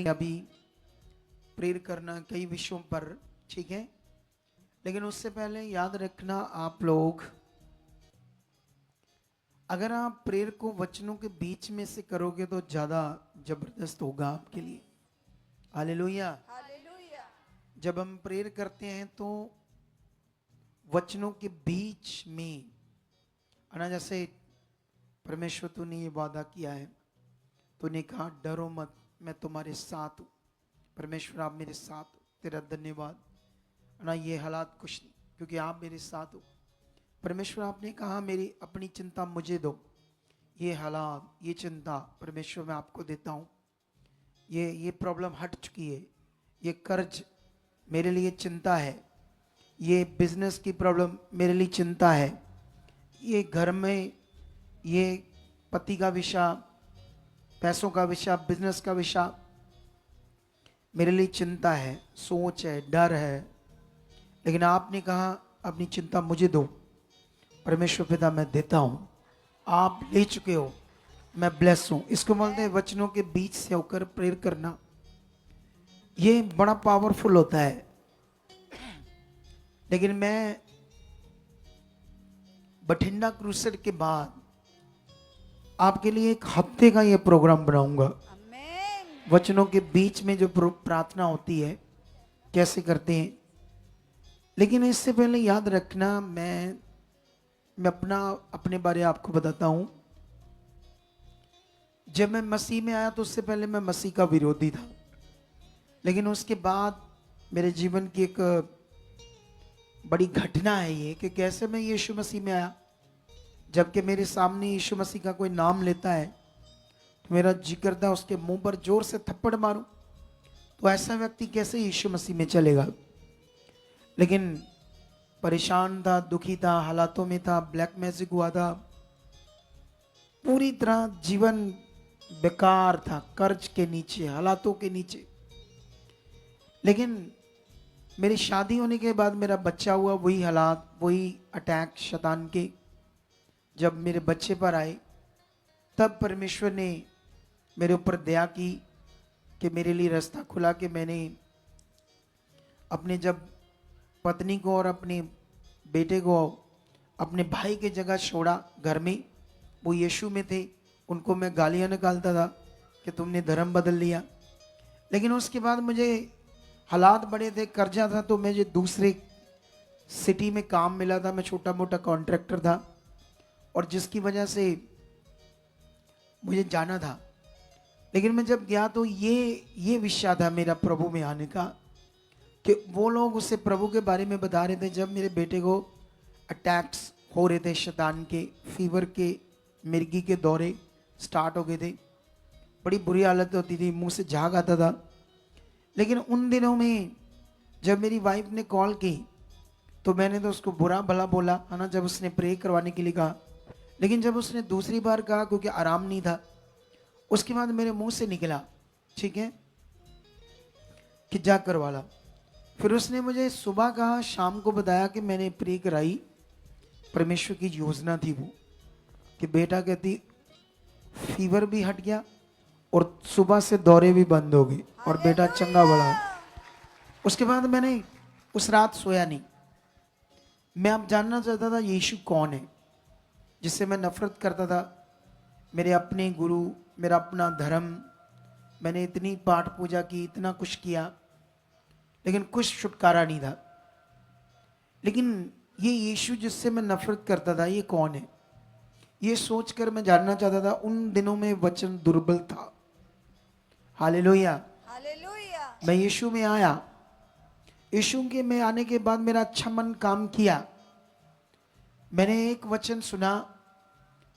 अभी प्रेयर करना कई विषयों पर, ठीक है। लेकिन उससे पहले याद रखना आप लोग, अगर आप प्रेयर को वचनों के बीच में से करोगे तो ज्यादा जबरदस्त होगा आपके लिए। हालेलुया। हालेलुया। जब हम प्रेयर करते हैं तो वचनों के बीच में ना, जैसे परमेश्वर तूने ये वादा किया है, तूने कहा डरो मत, मैं तुम्हारे साथ हूँ। परमेश्वर आप मेरे साथ हो, तेरा धन्यवाद ना। ये हालात कुछ नहीं, क्योंकि आप मेरे साथ हो। परमेश्वर आपने कहा मेरी अपनी चिंता मुझे दो। ये हालात, ये चिंता परमेश्वर मैं आपको देता हूँ। ये प्रॉब्लम हट चुकी है। ये कर्ज मेरे लिए चिंता है। ये बिजनेस की प्रॉब्लम मेरे लिए चिंता है। ये घर में ये पति का विषय, पैसों का विषय, बिजनेस का विषय मेरे लिए चिंता है, सोच है, डर है। लेकिन आपने कहा अपनी चिंता मुझे दो। परमेश्वर पिता मैं देता हूं, आप ले चुके हो, मैं ब्लेस हूं। इसको बोलते हैं वचनों के बीच से होकर प्रेयर करना। ये बड़ा पावरफुल होता है। लेकिन मैं बठिंडा क्रूसेड के बाद आपके लिए एक हफ्ते का ये प्रोग्राम बनाऊंगा। आमेन। वचनों के बीच में जो प्रार्थना होती है कैसे करते हैं। लेकिन इससे पहले याद रखना, मैं अपने बारे आपको बताता हूं। जब मैं मसीह में आया तो उससे पहले मैं मसीह का विरोधी था। लेकिन उसके बाद मेरे जीवन की एक बड़ी घटना है ये, कि कैसे मैं यीशु मसीह में आया। जबकि मेरे सामने यीशु मसीह का कोई नाम लेता है तो मेरा जी करता है उसके मुंह पर जोर से थप्पड़ मारूं। तो ऐसा व्यक्ति कैसे यीशु मसीह में चलेगा। लेकिन परेशान था, दुखी था, हालातों में था, ब्लैक मैजिक हुआ था, पूरी तरह जीवन बेकार था, कर्ज के नीचे, हालातों के नीचे। लेकिन मेरी शादी होने के बाद मेरा बच्चा हुआ, वही हालात, वही अटैक शैतान के जब मेरे बच्चे पर आए, तब परमेश्वर ने मेरे ऊपर दया की कि मेरे लिए रास्ता खुला कि मैंने अपने जब पत्नी को और अपने बेटे को अपने भाई की जगह छोड़ा घर में, वो यीशु में थे, उनको मैं गालियां निकालता था कि तुमने धर्म बदल लिया। लेकिन उसके बाद मुझे हालात बड़े थे, कर्जा था, तो मुझे दूसरे सिटी में काम मिला था। मैं छोटा मोटा कॉन्ट्रैक्टर था और जिसकी वजह से मुझे जाना था। लेकिन मैं जब गया तो ये विषय था मेरा प्रभु में आने का, कि वो लोग उससे प्रभु के बारे में बता रहे थे। जब मेरे बेटे को अटैक्स हो रहे थे शैतान के, फीवर के, मिर्गी के दौरे स्टार्ट हो गए थे, बड़ी बुरी हालत होती थी, मुंह से झाग आता था। लेकिन उन दिनों में जब मेरी वाइफ ने कॉल की तो मैंने तो उसको बुरा भला बोला, है ना, जब उसने प्रे करवाने के लिए कहा। लेकिन जब उसने दूसरी बार कहा, क्योंकि आराम नहीं था, उसके बाद मेरे मुंह से निकला, ठीक है, कि जा करवा ला। फिर उसने मुझे सुबह कहा, शाम को बताया कि मैंने प्रे कराई। परमेश्वर की योजना थी वो, कि बेटा कहती फीवर भी हट गया और सुबह से दौरे भी बंद हो गए और बेटा चंगा बड़ा। उसके बाद मैंने उस रात सोया नहीं। मैं अब जानना चाहता था यीशु कौन है, जिससे मैं नफरत करता था। मेरे अपने गुरु, मेरा अपना धर्म, मैंने इतनी पाठ पूजा की, इतना कुछ किया, लेकिन कुछ छुटकारा नहीं था। लेकिन ये यीशु जिससे मैं नफरत करता था, ये कौन है, ये सोचकर मैं जानना चाहता था। उन दिनों में वचन दुर्बल था। हालेलुया। हालेलुया। मैं यीशु में आया। यीशु के में आने के बाद मेरा अच्छा मन काम किया। मैंने एक वचन सुना,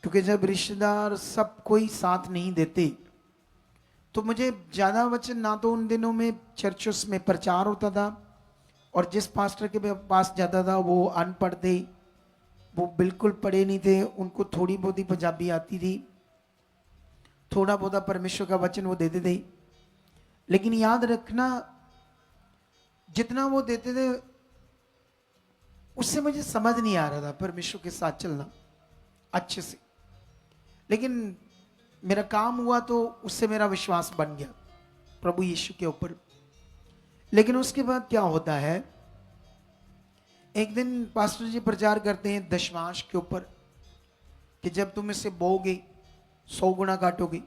क्योंकि जब रिश्तेदार सब कोई साथ नहीं देते तो मुझे ज्यादा वचन, ना तो उन दिनों में चर्चों में प्रचार होता था, और जिस पास्टर के पास जाता था वो अनपढ़ थे, वो बिल्कुल पढ़े नहीं थे, उनको थोड़ी बहुत ही पंजाबी आती थी, थोड़ा बहुत परमेश्वर का वचन वो देते थे। लेकिन याद रखना, जितना वो देते थे उससे मुझे समझ नहीं आ रहा था परमेश्वर के साथ चलना अच्छे से। लेकिन मेरा काम हुआ तो उससे मेरा विश्वास बन गया। प्रभु यीशु के ऊपर। लेकिन उसके बाद क्या होता है, एक दिन पास्टर जी प्रचार करते हैं दशमांश के ऊपर कि जब तुम इसे बोओगे 100 गुना काटोगे,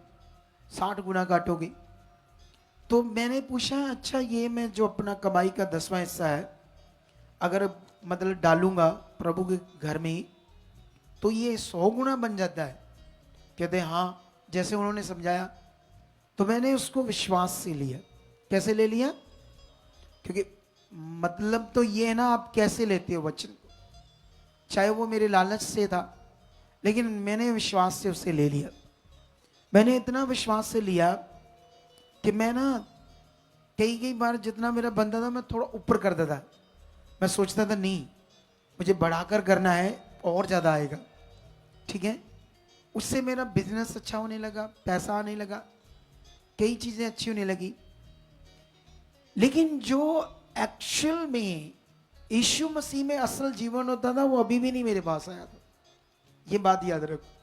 60 गुना काटोगे। तो मैंने पूछा, अच्छा ये मैं जो अपना कमाई का 10वां हिस्सा है अगर मतलब डालूंगा प्रभु के घर में ही, तो ये 100 गुना बन जाता है? कहते हैं हाँ, जैसे उन्होंने समझाया। तो मैंने उसको विश्वास से लिया। कैसे ले लिया? क्योंकि मतलब तो ये है ना, आप कैसे लेते हो वचन को, चाहे वो मेरे लालच से था, लेकिन मैंने विश्वास से उसे ले लिया। मैंने इतना विश्वास से लिया कि मैं ना कई बार जितना मेरा बनता था मैं थोड़ा ऊपर कर देता। मैं सोचता था नहीं, मुझे बढ़ाकर करना है और ज़्यादा आएगा, ठीक है। उससे मेरा बिजनेस अच्छा होने लगा, पैसा आने लगा, कई चीज़ें अच्छी होने लगी। लेकिन जो एक्चुअल में यीशु मसीह में असल जीवन होता था वो अभी भी नहीं मेरे पास आया था। ये बात याद रखो।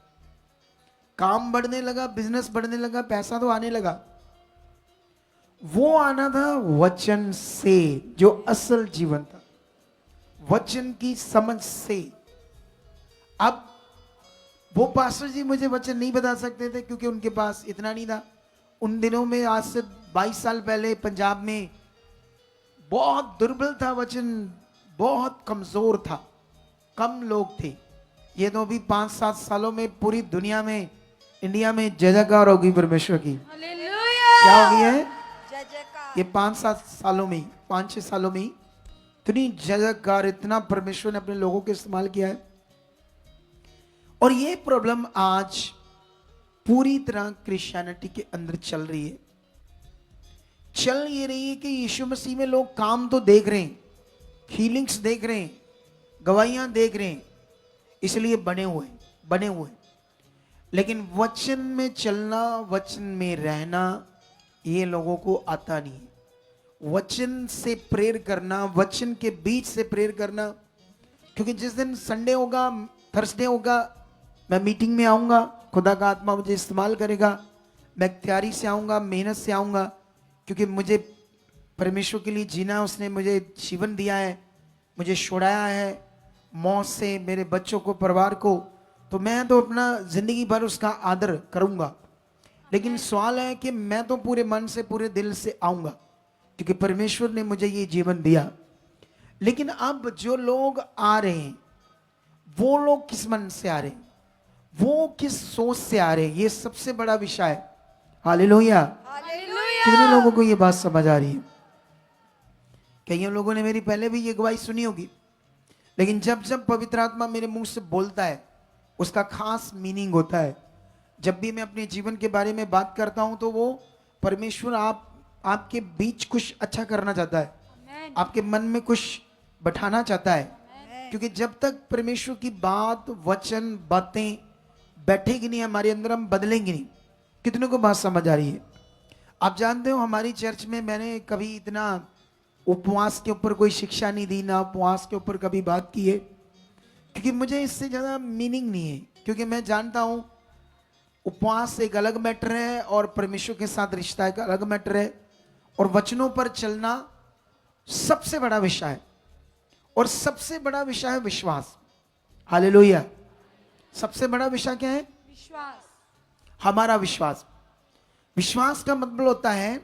काम बढ़ने लगा, बिजनेस बढ़ने लगा, पैसा तो आने लगा, वो आना था वचन से, जो असल जीवन था, वचन की समझ से। अब वो पास्टर जी मुझे वचन नहीं बता सकते थे क्योंकि उनके पास इतना नहीं था। उन दिनों में, आज से 22 साल पहले पंजाब में बहुत दुर्बल था वचन, बहुत कमजोर था, कम लोग थे। ये तो अभी 5-7 सालों में पूरी दुनिया में, इंडिया में जय जयकार होगी परमेश्वर की। क्या हो गया है? जय जयकार। ये 5-7 सालों में ही, 5-6 सालों में ही इतनी जय जयकार, इतना परमेश्वर ने अपने लोगों को इस्तेमाल किया है। और ये प्रॉब्लम आज पूरी तरह क्रिश्चियनिटी के अंदर चल रही है। चल ये रही है कि यीशु मसीह में लोग काम तो देख रहे हैं, हीलिंग्स देख रहे हैं, गवाहियां देख रहे हैं, इसलिए बने हुए, लेकिन वचन में चलना, वचन में रहना, ये लोगों को आता नहीं है। वचन से प्रेयर करना, वचन के बीच से प्रेयर करना। क्योंकि जिस दिन संडे होगा, थर्सडे होगा, मैं मीटिंग में आऊँगा, खुदा का आत्मा मुझे इस्तेमाल करेगा, मैं तैयारी से आऊँगा, मेहनत से आऊँगा, क्योंकि मुझे परमेश्वर के लिए जीना, उसने मुझे जीवन दिया है, मुझे छुड़ाया है मौत से, मेरे बच्चों को, परिवार को। तो मैं तो अपना जिंदगी भर उसका आदर करूँगा। लेकिन सवाल है कि मैं तो पूरे मन से, पूरे दिल से आऊँगा, क्योंकि परमेश्वर ने मुझे ये जीवन दिया। लेकिन अब जो लोग आ रहे हैं, वो लोग किस मन से आ रहे हैं, वो किस सोच से आ रहे हैं, ये सबसे बड़ा विषय है। हालेलुया। कितने लोगों को ये बात समझ आ रही है? कई लोगों ने मेरी पहले भी ये गवाही सुनी होगी, लेकिन जब जब पवित्र आत्मा मेरे मुंह से बोलता है, उसका खास मीनिंग होता है। जब भी मैं अपने जीवन के बारे में बात करता हूं तो वो परमेश्वर आपके बीच कुछ अच्छा करना चाहता है, आपके मन में कुछ बैठाना चाहता है। क्योंकि जब तक परमेश्वर की बात, वचन, बातें बैठेगी नहीं हमारे अंदर, हम बदलेंगे नहीं। कितने को बात समझ आ रही है? आप जानते हो, हमारी चर्च में मैंने कभी इतना उपवास के ऊपर कोई शिक्षा नहीं दी, ना उपवास के ऊपर कभी बात की है, क्योंकि मुझे इससे ज़्यादा मीनिंग नहीं है। क्योंकि मैं जानता हूं उपवास एक अलग मैटर है और परमेश्वर के साथ रिश्ता एक अलग मैटर है, और वचनों पर चलना सबसे बड़ा विषय है। और सबसे बड़ा विषय है विश्वास। हालेलुया। सबसे बड़ा विषय क्या है? विश्वास। हमारा विश्वास। विश्वास का मतलब होता है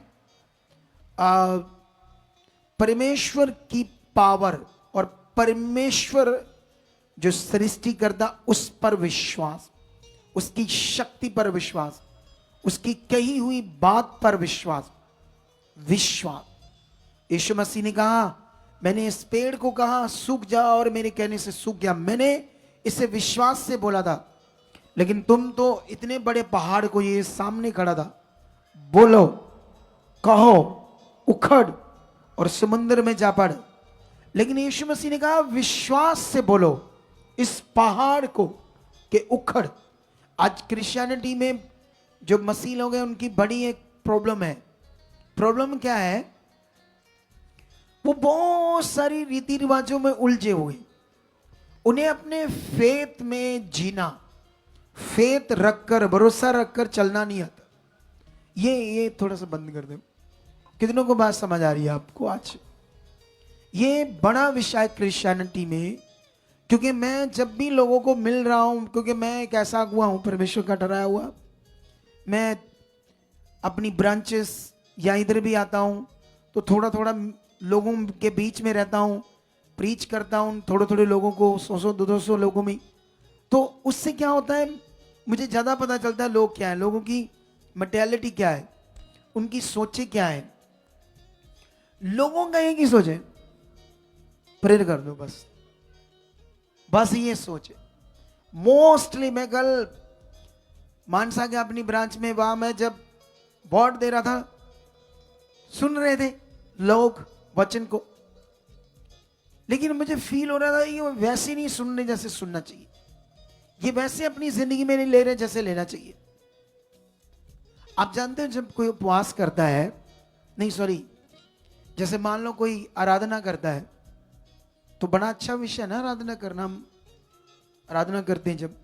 परमेश्वर की पावर और परमेश्वर जो सृष्टि करता, उस पर विश्वास, उसकी शक्ति पर विश्वास, उसकी कही हुई बात पर विश्वास। यीशु मसीह ने कहा, मैंने इस पेड़ को कहा सूख जा, और मेरे कहने से सूख गया। मैंने इसे विश्वास से बोला था, लेकिन तुम तो इतने बड़े पहाड़ को, ये सामने खड़ा था, बोलो, कहो, उखड़ और समुद्र में जा पड़। लेकिन यीशु मसीह ने कहा विश्वास से बोलो इस पहाड़ को कि उखड़। आज क्रिश्चियनिटी में जो मसीह लोग हैं, उनकी बड़ी एक प्रॉब्लम है। प्रॉब्लम क्या है? वो बहुत सारी रीति रिवाजों में उलझे हुए, उन्हें अपने फेथ में जीना, फेथ रखकर, भरोसा रखकर चलना नहीं आता। ये थोड़ा सा बंद कर दो। कितनों को बात समझ आ रही है आपको आज? ये बड़ा विषय क्रिश्चियनिटी में, क्योंकि मैं जब भी लोगों को मिल रहा हूं, क्योंकि मैं एक ऐसा हुआ हूं परमेश्वर का ठहराया हुआ, मैं अपनी ब्रांचेस या इधर भी आता हूं तो थोड़ा थोड़ा लोगों के बीच में रहता हूं, प्रीच करता हूं थोड़े थोड़े लोगों को, 100 200 लोगों में। तो उससे क्या होता है, मुझे ज़्यादा पता चलता है लोग क्या है, लोगों की मेंटालिटी क्या है, उनकी सोचें क्या है। लोगों का एक ही सोच है, प्रेयर कर दो बस, बस ये सोच है मोस्टली। मैं कल मानसा के अपनी ब्रांच में, वहां मैं जब बोर्ड दे रहा था, सुन रहे थे लोग वचन को, लेकिन मुझे फील हो रहा था ये वैसे नहीं सुन रहे जैसे सुनना चाहिए, ये वैसे अपनी जिंदगी में नहीं ले रहे जैसे लेना चाहिए। आप जानते हो जब कोई उपवास करता है, नहीं सॉरी, जैसे मान लो कोई आराधना करता है, तो बड़ा अच्छा विषय है ना आराधना करना। हम आराधना करते हैं जब,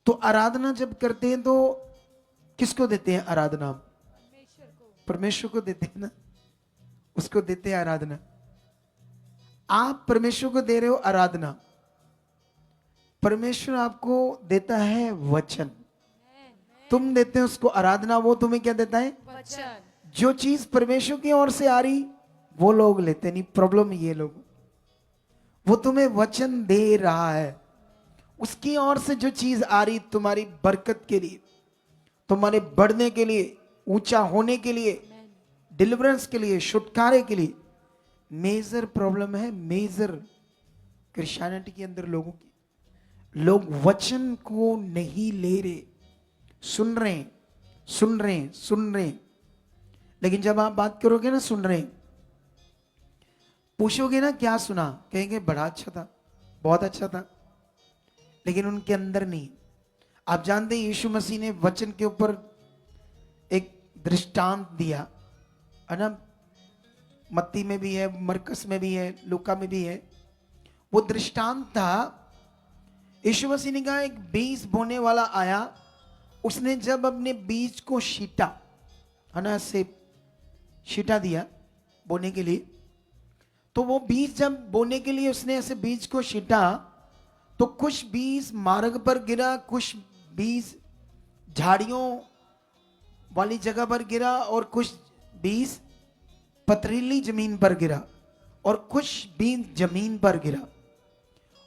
तो आराधना जब करते हैं तो किसको देते हैं आराधना? परमेश्वर को देते हैं ना, उसको देते हैं आराधना। आप परमेश्वर को दे रहे हो आराधना, परमेश्वर आपको देता है वचन, तुम देते हो उसको आराधना, वो तुम्हें क्या देता है? वचन। जो चीज परमेश्वर की ओर से आ रही वो लोग लेते नहीं। प्रॉब्लम ये लोग, वो तुम्हें वचन दे रहा है, उसकी ओर से जो चीज आ रही तुम्हारी बरकत के लिए, तुम्हारे बढ़ने के लिए, ऊंचा होने के लिए, डिलीवरेंस के लिए, छुटकारे के लिए। मेजर प्रॉब्लम है, मेजर क्रिश्चियनिटी के अंदर लोगों की, लोग वचन को नहीं ले रहे, सुन रहे हैं, सुन रहे हैं, सुन रहे हैं, लेकिन जब आप बात करोगे ना, सुन रहे हैं, पूछोगे ना क्या सुना, कहेंगे बड़ा अच्छा था, बहुत अच्छा था, लेकिन उनके अंदर नहीं। आप जानते हैं यीशु मसीह ने वचन के ऊपर एक दृष्टांत दिया है ना, मत्ती में भी है, मरकस में भी है, लूका में भी है। वो दृष्टांत था, यीशु मसीह ने कहा एक बीज बोने वाला आया, उसने जब अपने बीज को छीटा, है ना, से छीटा दिया बोने के लिए, तो वो बीज जब बोने के लिए उसने ऐसे बीज को छीटा, तो कुछ बीज मार्ग पर गिरा, कुछ बीज झाड़ियों वाली जगह पर गिरा, और कुछ बीज पथरीली जमीन पर गिरा, और कुछ बीज जमीन पर गिरा।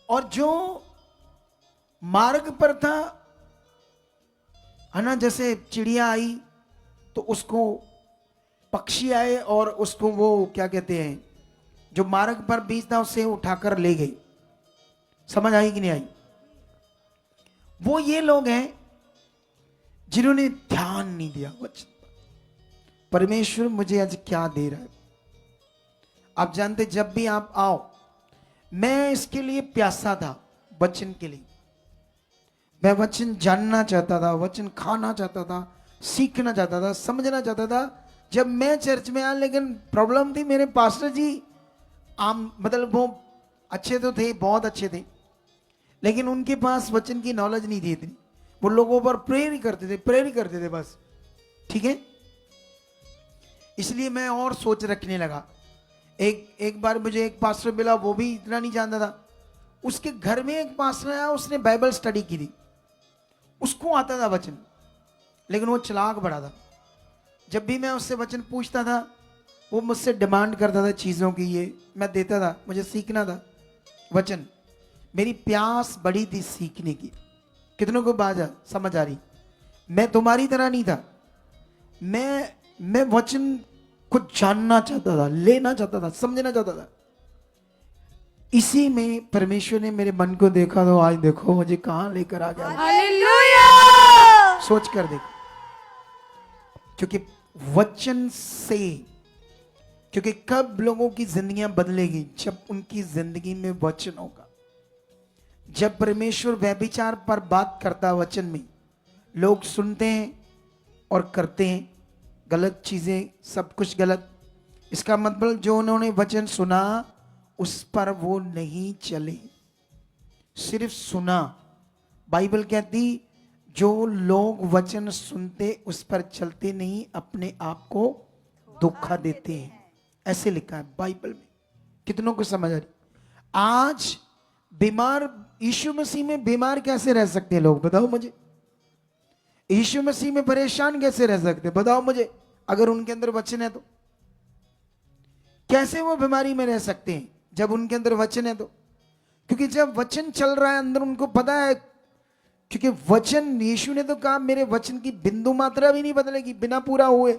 और जो मार्ग पर था, है ना, जैसे चिड़िया आई तो उसको, पक्षी आए और उसको वो क्या कहते हैं, जो मार्ग पर बीज था उसे उठाकर ले गए। समझ आई कि नहीं आई? वो ये लोग हैं जिन्होंने ध्यान नहीं दिया वचन पर। परमेश्वर मुझे आज क्या दे रहा है। आप जानते, जब भी आप आओ, मैं इसके लिए प्यासा था, वचन के लिए। मैं वचन जानना चाहता था, वचन खाना चाहता था, सीखना चाहता था, समझना चाहता था। जब मैं चर्च में आया, लेकिन प्रॉब्लम थी, मेरे पास्टर जी मतलब वो अच्छे तो थे, बहुत अच्छे थे, लेकिन उनके पास वचन की नॉलेज नहीं थी इतनी। वो लोगों पर प्रेयर ही करते थे, प्रेयर ही करते थे बस, ठीक है। इसलिए मैं और सोच रखने लगा। एक बार मुझे एक पास्टर मिला, वो भी इतना नहीं जानता था। उसके घर में एक पास्टर आया, उसने बाइबल स्टडी की थी, उसको आता था वचन, लेकिन वो चालाक बड़ा था। जब भी मैं उससे वचन पूछता था, वो मुझसे डिमांड करता था चीज़ों की, ये मैं देता था, मुझे सीखना था वचन। मेरी प्यास बड़ी थी सीखने की। कितनों को बात समझ आ रही? मैं तुम्हारी तरह नहीं था, मैं वचन को जानना चाहता था, लेना चाहता था, समझना चाहता था। इसी में परमेश्वर ने मेरे मन को देखा, तो आज देखो मुझे कहां लेकर आ गया। हालेलुया। सोच कर देखो, क्योंकि वचन से, क्योंकि कब लोगों की जिंदगियां बदलेगी? जब उनकी जिंदगी में वचन होगा। जब परमेश्वर व्यभिचार पर बात करता वचन में, लोग सुनते हैं और करते हैं गलत चीजें, सब कुछ गलत। इसका मतलब जो उन्होंने वचन सुना उस पर वो नहीं चले, सिर्फ सुना। बाइबल कहती जो लोग वचन सुनते उस पर चलते नहीं, अपने आप को धोखा देते हैं, ऐसे लिखा है बाइबल में। कितनों को समझ आ रही? आज बीमार, यीशु मसीह में बीमार कैसे रह सकते हैं लोग, बताओ मुझे। यीशु मसीह में परेशान कैसे रह सकते हैं, बताओ मुझे। अगर उनके अंदर वचन है तो कैसे वो बीमारी में रह सकते हैं जब उनके अंदर वचन है तो? क्योंकि जब वचन चल रहा है अंदर, उनको पता है, क्योंकि वचन, यीशु ने तो कहा मेरे वचन की बिंदु मात्रा भी नहीं बदलेगी बिना पूरा हुए।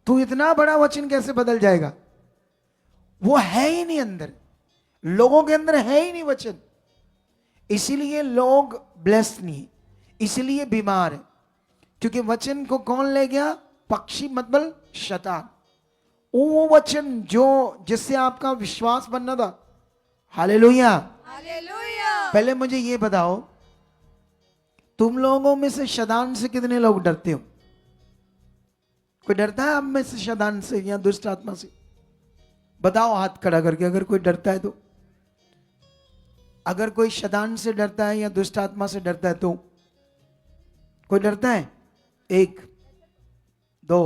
तो इतना बड़ा वचन कैसे बदल जाएगा? वो है ही नहीं अंदर, लोगों के अंदर है ही नहीं वचन। इसीलिए लोग ब्लेस्ड नहीं, इसीलिए बीमार है। क्योंकि वचन को कौन ले गया? पक्षी, मतलब शैतान। वो वचन जो जिससे आपका विश्वास बनना था। हालेलुया। हालेलुया। पहले मुझे ये बताओ, तुम लोगों में से शैतान से कितने लोग डरते हो? कोई डरता है आप में से शैतान से या दुष्ट आत्मा से? बताओ हाथ खड़ा करके अगर कोई डरता है तो। अगर कोई शैतान से डरता है या दुष्ट आत्मा से डरता है तो कोई डरता है? 1 2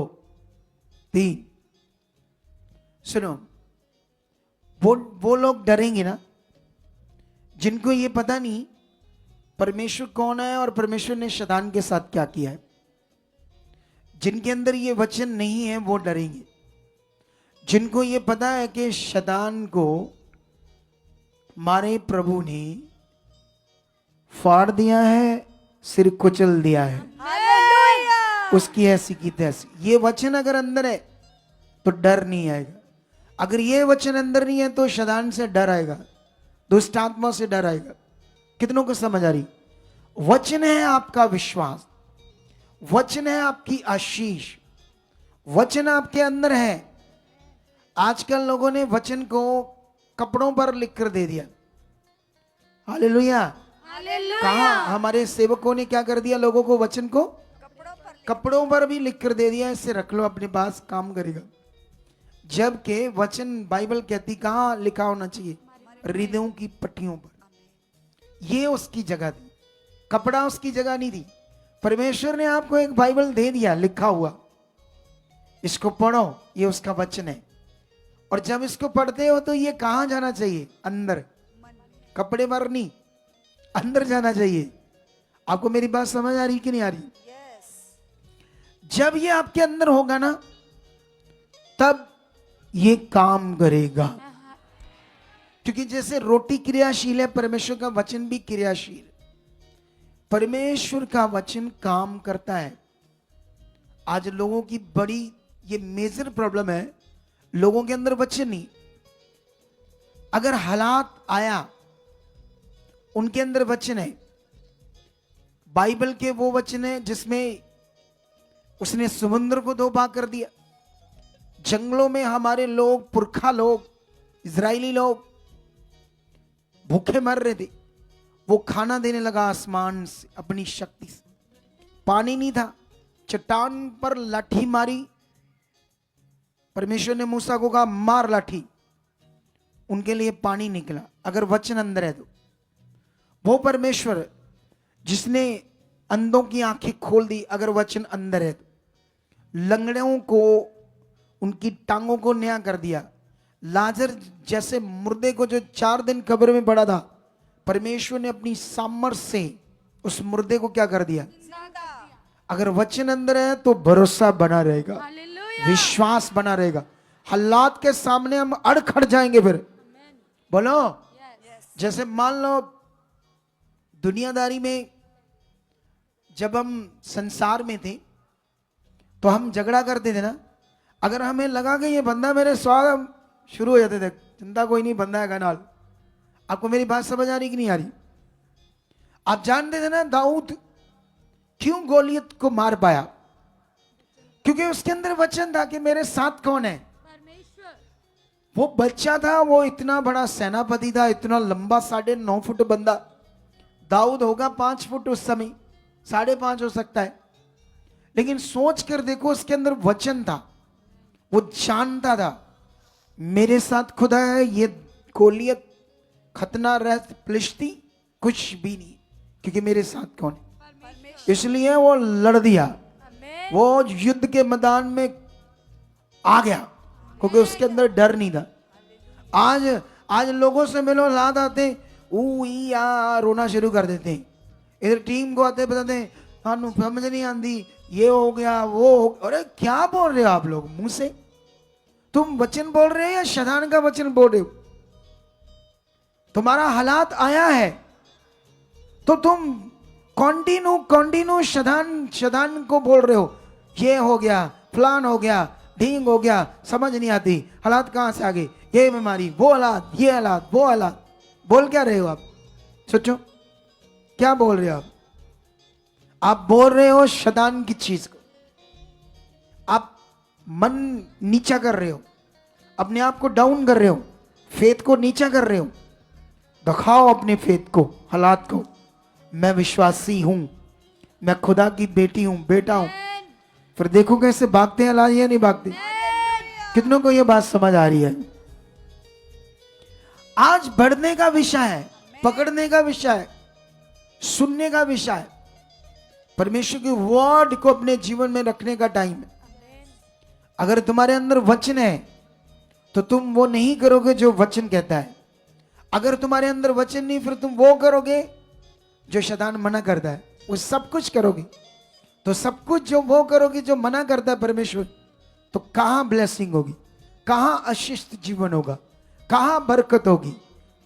3। सुनो, वो लोग डरेंगे ना जिनको ये पता नहीं परमेश्वर कौन है और परमेश्वर ने शैतान के साथ क्या किया है। जिनके अंदर ये वचन नहीं है वो डरेंगे। जिनको ये पता है कि शैतान को हमारे प्रभु ने फाड़ दिया है, सिर कुचल दिया है, हालेलुया। उसकी ऐसी की तैसी। ये वचन अगर अंदर है तो डर नहीं आएगा। अगर ये वचन अंदर नहीं है तो शैतान से डर आएगा, दुष्ट आत्मा से डर आएगा। कितनों को समझ आ रही? वचन है आपका विश्वास, वचन है आपकी आशीष, वचन आपके अंदर है। आजकल लोगों ने वचन को कपड़ों पर लिख कर दे दिया। हालेलुया। हालेलुया। कहा हमारे सेवकों ने क्या कर दिया? लोगों को वचन को कपड़ों पर भी लिख कर दे दिया, इससे रख लो अपने पास, काम करेगा। जबकि वचन, बाइबल कहती कहाँ लिखा होना चाहिए? हृदयों की पट्टियों पर। ये उसकी जगह थी, कपड़ा उसकी जगह नहीं थी। परमेश्वर ने आपको एक बाइबल दे दिया लिखा हुआ, इसको पढ़ो, ये उसका वचन है। और जब इसको पढ़ते हो तो ये कहां जाना चाहिए? अंदर, कपड़े पर नहीं, अंदर जाना चाहिए। आपको मेरी बात समझ आ रही कि नहीं आ रही? जब ये आपके अंदर होगा ना तब ये काम करेगा। क्योंकि जैसे रोटी क्रियाशील है, परमेश्वर का वचन भी क्रियाशील। परमेश्वर का वचन काम करता है। आज लोगों की बड़ी ये मेजर प्रॉब्लम है, लोगों के अंदर वचन नहीं। अगर हालात आया, उनके अंदर वचन है, बाइबल के वो वचन है जिसमें उसने समुद्र को 2 भाग कर दिया। जंगलों में हमारे लोग, पुरखा लोग, इजरायली लोग भूखे मर रहे थे, वो खाना देने लगा आसमान से अपनी शक्ति से। पानी नहीं था, चट्टान पर लाठी मारी, परमेश्वर ने मूसा को कहा मार लाठी, उनके लिए पानी निकला। अगर वचन अंदर है तो वो परमेश्वर जिसने अंधों की आंखें खोल दी, अगर वचन अंदर है तो लंगड़ों को उनकी टांगों को नया कर दिया। लाजर जैसे मुर्दे को जो 4 दिन कब्र में पड़ा था, परमेश्वर ने अपनी सामर्थ से उस मुर्दे को क्या कर दिया? अगर वचन अंदर है तो भरोसा बना रहेगा, विश्वास बना रहेगा। हालात के सामने हम अड़ खड़ जाएंगे फिर। बोलो, जैसे मान लो दुनियादारी में जब हम संसार में थे तो हम झगड़ा करते थे ना। अगर हमें लगा कि ये बंदा मेरे स्वाद, शुरू हो जाते थे, चिंता कोई नहीं, बंदा है गनाल। आपको मेरी बात समझ आ रही कि नहीं आ रही? आप जानते थे ना दाऊद क्यों गोलियत को मार पाया? क्योंकि उसके अंदर वचन था कि मेरे साथ कौन है? वो बच्चा था, वो इतना बड़ा सेनापति था, इतना लंबा 9.5 फुट बंदा। दाऊद होगा 5 फुट उस समय, 5.5 हो सकता है। लेकिन सोच कर देखो, उसके अंदर वचन था। वो जानता था मेरे साथ खुदा है, ये गोलियत, खतना, रहत, फिलिस्ती कुछ भी नहीं, क्योंकि मेरे साथ कौन है। इसलिए वो लड़ दिया। वो युद्ध के मैदान में आ गया, क्योंकि उसके अंदर डर नहीं था। आज आज लोगों से मिलो, हालात आते ऊ ई आ रोना शुरू कर देते हैं। इधर टीम को आते बताते हैं हाँ समझ नहीं आती, ये हो गया वो हो। अरे क्या बोल रहे हो आप लोग मुंह से? तुम वचन बोल रहे हो या शैतान का वचन बोल रहे हो? तुम्हारा हालात आया है तो तुम कंटिन्यू शैतान को बोल रहे हो ये हो गया, फलान हो गया, ढींग हो गया, समझ नहीं आती, हालात कहां से आ गए, ये बीमारी, वो हालात, ये हालात, वो हालात। बोल क्या रहे हो आप? सोचो क्या बोल रहे हो आप? आप बोल रहे हो शैतान की चीज को। आप मन नीचा कर रहे हो, अपने आप को डाउन कर रहे हो, फेथ को नीचा कर रहे हो। दिखाओ अपने फेथ को, हालात को, मैं विश्वासी हूं, मैं खुदा की बेटी हूं, बेटा हूं। फिर देखो कैसे भागते हैं हालात या नहीं भागते। कितनों को ये बात समझ आ रही है? आज बढ़ने का विषय है, पकड़ने का विषय है, सुनने का विषय है। परमेश्वर के वर्ड को अपने जीवन में रखने का टाइम है। अगर तुम्हारे अंदर वचन है तो तुम वो नहीं करोगे जो वचन कहता है। अगर तुम्हारे अंदर वचन नहीं, फिर तुम वो करोगे जो शैतान मना करता है। वो सब कुछ करोगे तो सब कुछ जो वो करोगे जो मना करता है परमेश्वर, तो कहां ब्लेसिंग होगी, कहां अशिष्ट जीवन होगा, कहां बरकत होगी,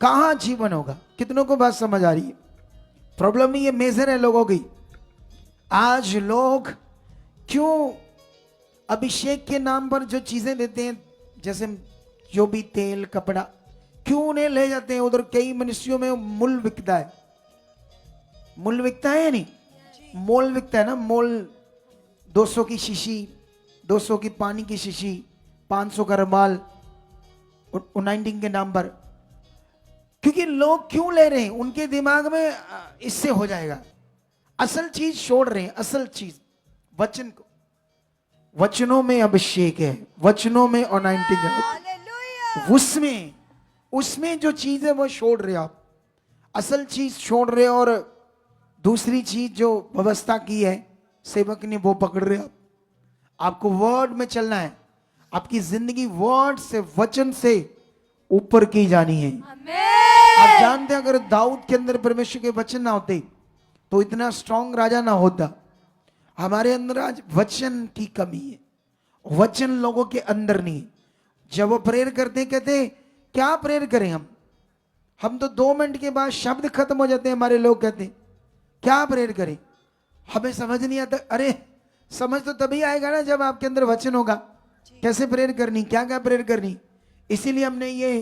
कहां जीवन होगा। कितनों को बात समझ आ रही है? प्रॉब्लम ये मेजर है लोगों की। आज लोग क्यों अभिषेक के नाम पर जो चीजें देते हैं, जैसे जो भी तेल कपड़ा, क्यों उन्हें ले जाते हैं उधर? कई मिनिस्ट्रियों में मूल बिकता है। मूल बिकता है या नहीं? मोल बिकता है ना, मोल। 200 की शीशी, 200 की पानी की शीशी, 500 का रुमाल, 19 के नाम पर। क्योंकि लोग क्यों ले रहे हैं? उनके दिमाग में इससे हो जाएगा। असल चीज छोड़ रहे हैं, असल चीज वचन को। वचनों में अभिषेक है, वचनों में अनॉइंटिंग है, हालेलुया। उसमें जो चीज है वो छोड़ रहे हो आप। असल चीज छोड़ रहे हो और दूसरी चीज जो व्यवस्था की है सेवक ने वो पकड़ रहे हो आप। आपको वर्ड में चलना है। आपकी जिंदगी वर्ड से, वचन से ऊपर की जानी है। आप जानते हैं अगर दाऊद के अंदर परमेश्वर के वचन ना होते तो इतना स्ट्रांग राजा ना होता। हमारे अंदर आज वचन की कमी है, वचन लोगों के अंदर नहीं। जब वो प्रेयर करते कहते क्या प्रेयर करें हम तो 2 मिनट के बाद शब्द खत्म हो जाते हैं। हमारे लोग कहते क्या प्रेयर करें, हमें समझ नहीं आता। अरे समझ तो तभी आएगा ना जब आपके अंदर वचन होगा। कैसे प्रेयर करनी, क्या क्या प्रेयर करनी। इसीलिए हमने ये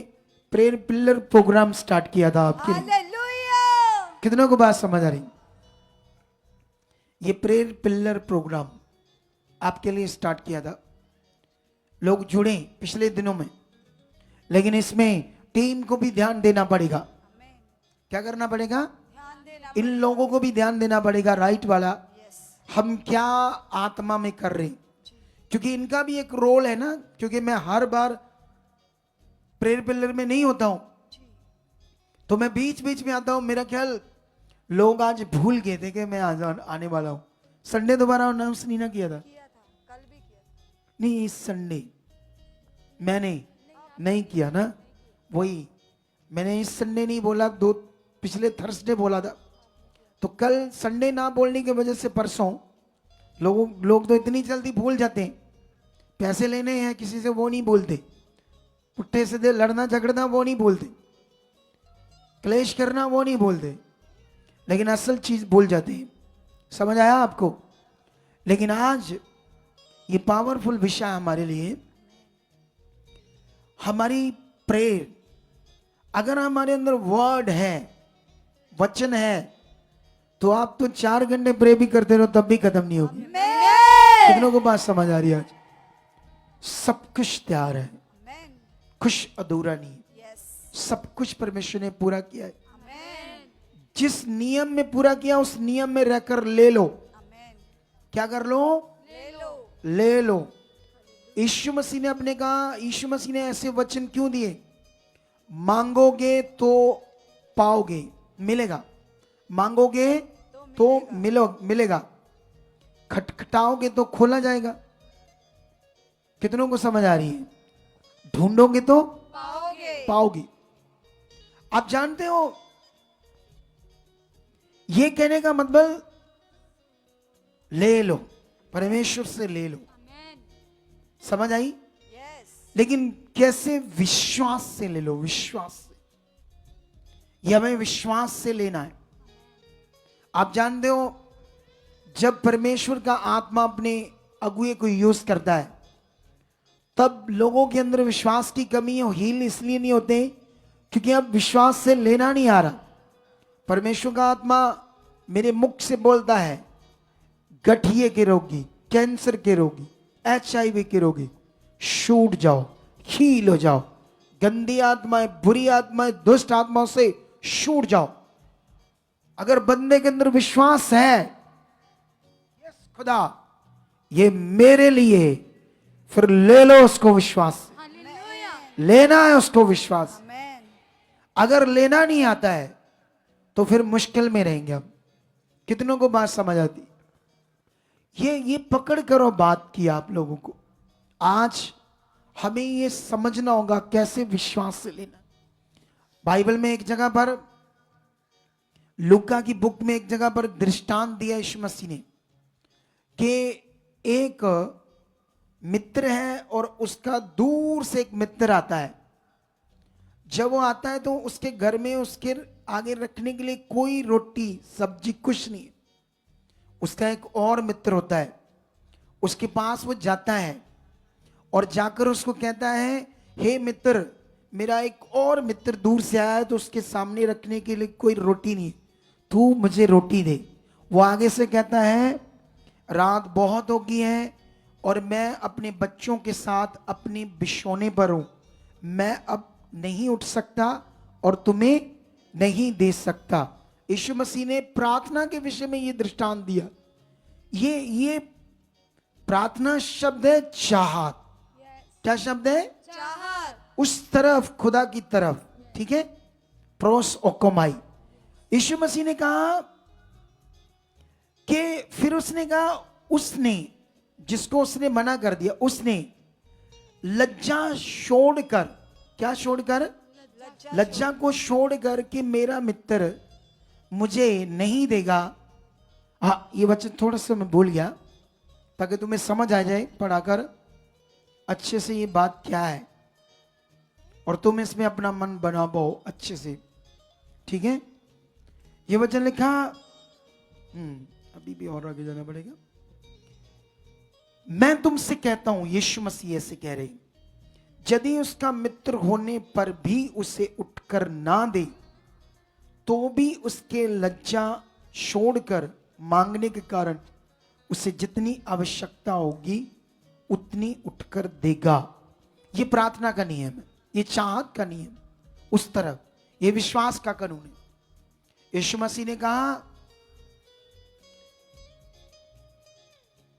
प्रेयर पिलर प्रोग्राम स्टार्ट किया था आपके लिए। हालेलुया। कितनों को बात समझ आ रही? ये प्रेयर पिलर प्रोग्राम आपके लिए स्टार्ट किया था। लोग जुड़े पिछले दिनों में, लेकिन इसमें टीम को भी ध्यान देना पड़ेगा। क्या करना पड़ेगा? ध्यान देना। इन लोगों को भी ध्यान देना पड़ेगा, राइट वाला। हम क्या आत्मा में कर रहे हैं, क्योंकि इनका भी एक रोल है ना। क्योंकि मैं हर बार प्रेयर पिलर में नहीं होता हूं, तो मैं बीच बीच में आता हूं। मेरा ख्याल लोग आज भूल गए थे कि मैं आज आने वाला हूं। संडे दोबारा अनाउंस नहीं ना किया था? कल भी किया। नहीं, इस संडे मैंने नहीं किया ना। वही मैंने इस संडे नहीं बोला, पिछले थर्सडे बोला था। तो कल संडे ना बोलने की वजह से परसों लोग तो इतनी जल्दी भूल जाते हैं। पैसे लेने हैं किसी से वो नहीं बोलते, पुट्ठे सीधे लड़ना झगड़ना वो नहीं बोलते, क्लेश करना वो नहीं बोलते, लेकिन असल चीज भूल जाते हैं। समझ आया आपको? लेकिन आज ये पावरफुल विषय हमारे लिए, हमारी प्रेयर। अगर हमारे अंदर वर्ड है, वचन है, तो आप तो 4 घंटे प्रे भी करते रहो तब भी खत्म नहीं होगी। कितनों को बात समझ आ रही है? आज सब कुछ तैयार है, कुछ अधूरा नहीं। सब कुछ परमेश्वर ने पूरा किया है। जिस नियम में पूरा किया उस नियम में रहकर ले लो। क्या कर लो? ले लो। यीशु मसीह ने अपने कहा, यीशु मसीह ने ऐसे वचन क्यों दिए? मांगोगे तो पाओगे, मिलेगा। मांगोगे तो मिलेगा। खटखटाओगे तो खोला जाएगा। कितनों को समझ आ रही है? ढूंढोगे तो पाओगे। पाओगे। आप जानते हो ये कहने का मतलब ले लो, परमेश्वर से ले लो। समझ आई? यस। लेकिन कैसे? विश्वास से ले लो, विश्वास से। यह हमें विश्वास से लेना है। आप जानते हो जब परमेश्वर का आत्मा अपने अगुए को यूज करता है तब लोगों के अंदर विश्वास की कमी है। हील इसलिए नहीं होते क्योंकि अब विश्वास से लेना नहीं आ रहा। परमेश्वर का आत्मा मेरे मुख से बोलता है, गठिए के रोगी, कैंसर के रोगी, HIV के रोगी, छूट जाओ, हील हो जाओ। गंदी आत्माएं, बुरी आत्माएं, दुष्ट आत्माओं से छूट जाओ। अगर बंदे के अंदर विश्वास है, यस खुदा ये मेरे लिए, फिर ले लो उसको विश्वास। लेना है उसको विश्वास। आमेन। अगर लेना नहीं आता है तो फिर मुश्किल में रहेंगे। हम कितनों को बात समझ आती? ये पकड़ करो बात की आप लोगों को। आज हमें ये समझना होगा कैसे विश्वास से लेना। बाइबल में एक जगह पर, लूका की बुक में एक जगह पर दृष्टांत दिया यीशु मसीह ने कि एक मित्र है और उसका दूर से एक मित्र आता है। जब वो आता है तो उसके घर में उसके आगे रखने के लिए कोई रोटी सब्जी कुछ नहीं। उसका एक और मित्र होता है, उसके पास वो जाता है और जाकर उसको कहता है, हे मित्र, मेरा एक और मित्र दूर से आया है तो उसके सामने रखने के लिए कोई रोटी नहीं, तू मुझे रोटी दे। वो आगे से कहता है, रात बहुत हो गई है और मैं अपने बच्चों के साथ अपने बिछौने पर हूं, मैं अब नहीं उठ सकता और तुम्हें नहीं दे सकता। यीशु मसीह ने प्रार्थना के विषय में यह दृष्टांत दिया। ये प्रार्थना शब्द है चाहत। क्या शब्द है? चाहत। उस तरफ, खुदा की तरफ। ठीक है, प्रोस ओकोमाई। यीशु मसीह ने कहा कि फिर उसने कहा, उसने जिसको उसने मना कर दिया, उसने लज्जा छोड़कर, क्या छोड़कर? लज्जा को छोड़कर कि मेरा मित्र मुझे नहीं देगा। हाँ, ये वचन थोड़ा सा मैं भूल गया ताकि तुम्हें समझ आ जाए पढ़ाकर अच्छे से ये बात क्या है और तुम इसमें अपना मन बना पाओ अच्छे से। ठीक है, ये वचन लिखा, अभी भी और आगे जाना पड़ेगा। मैं तुमसे कहता हूं, यीशु मसीह ऐसे कह रहे, यदि उसका मित्र होने पर भी उसे उठकर ना दे तो भी उसके लज्जा छोड़कर मांगने के कारण उसे जितनी आवश्यकता होगी उतनी उठकर देगा। ये प्रार्थना का नियम है, ये चाहत का नियम, उस तरफ ये विश्वास का कानून है। यीशु मसीह ने कहा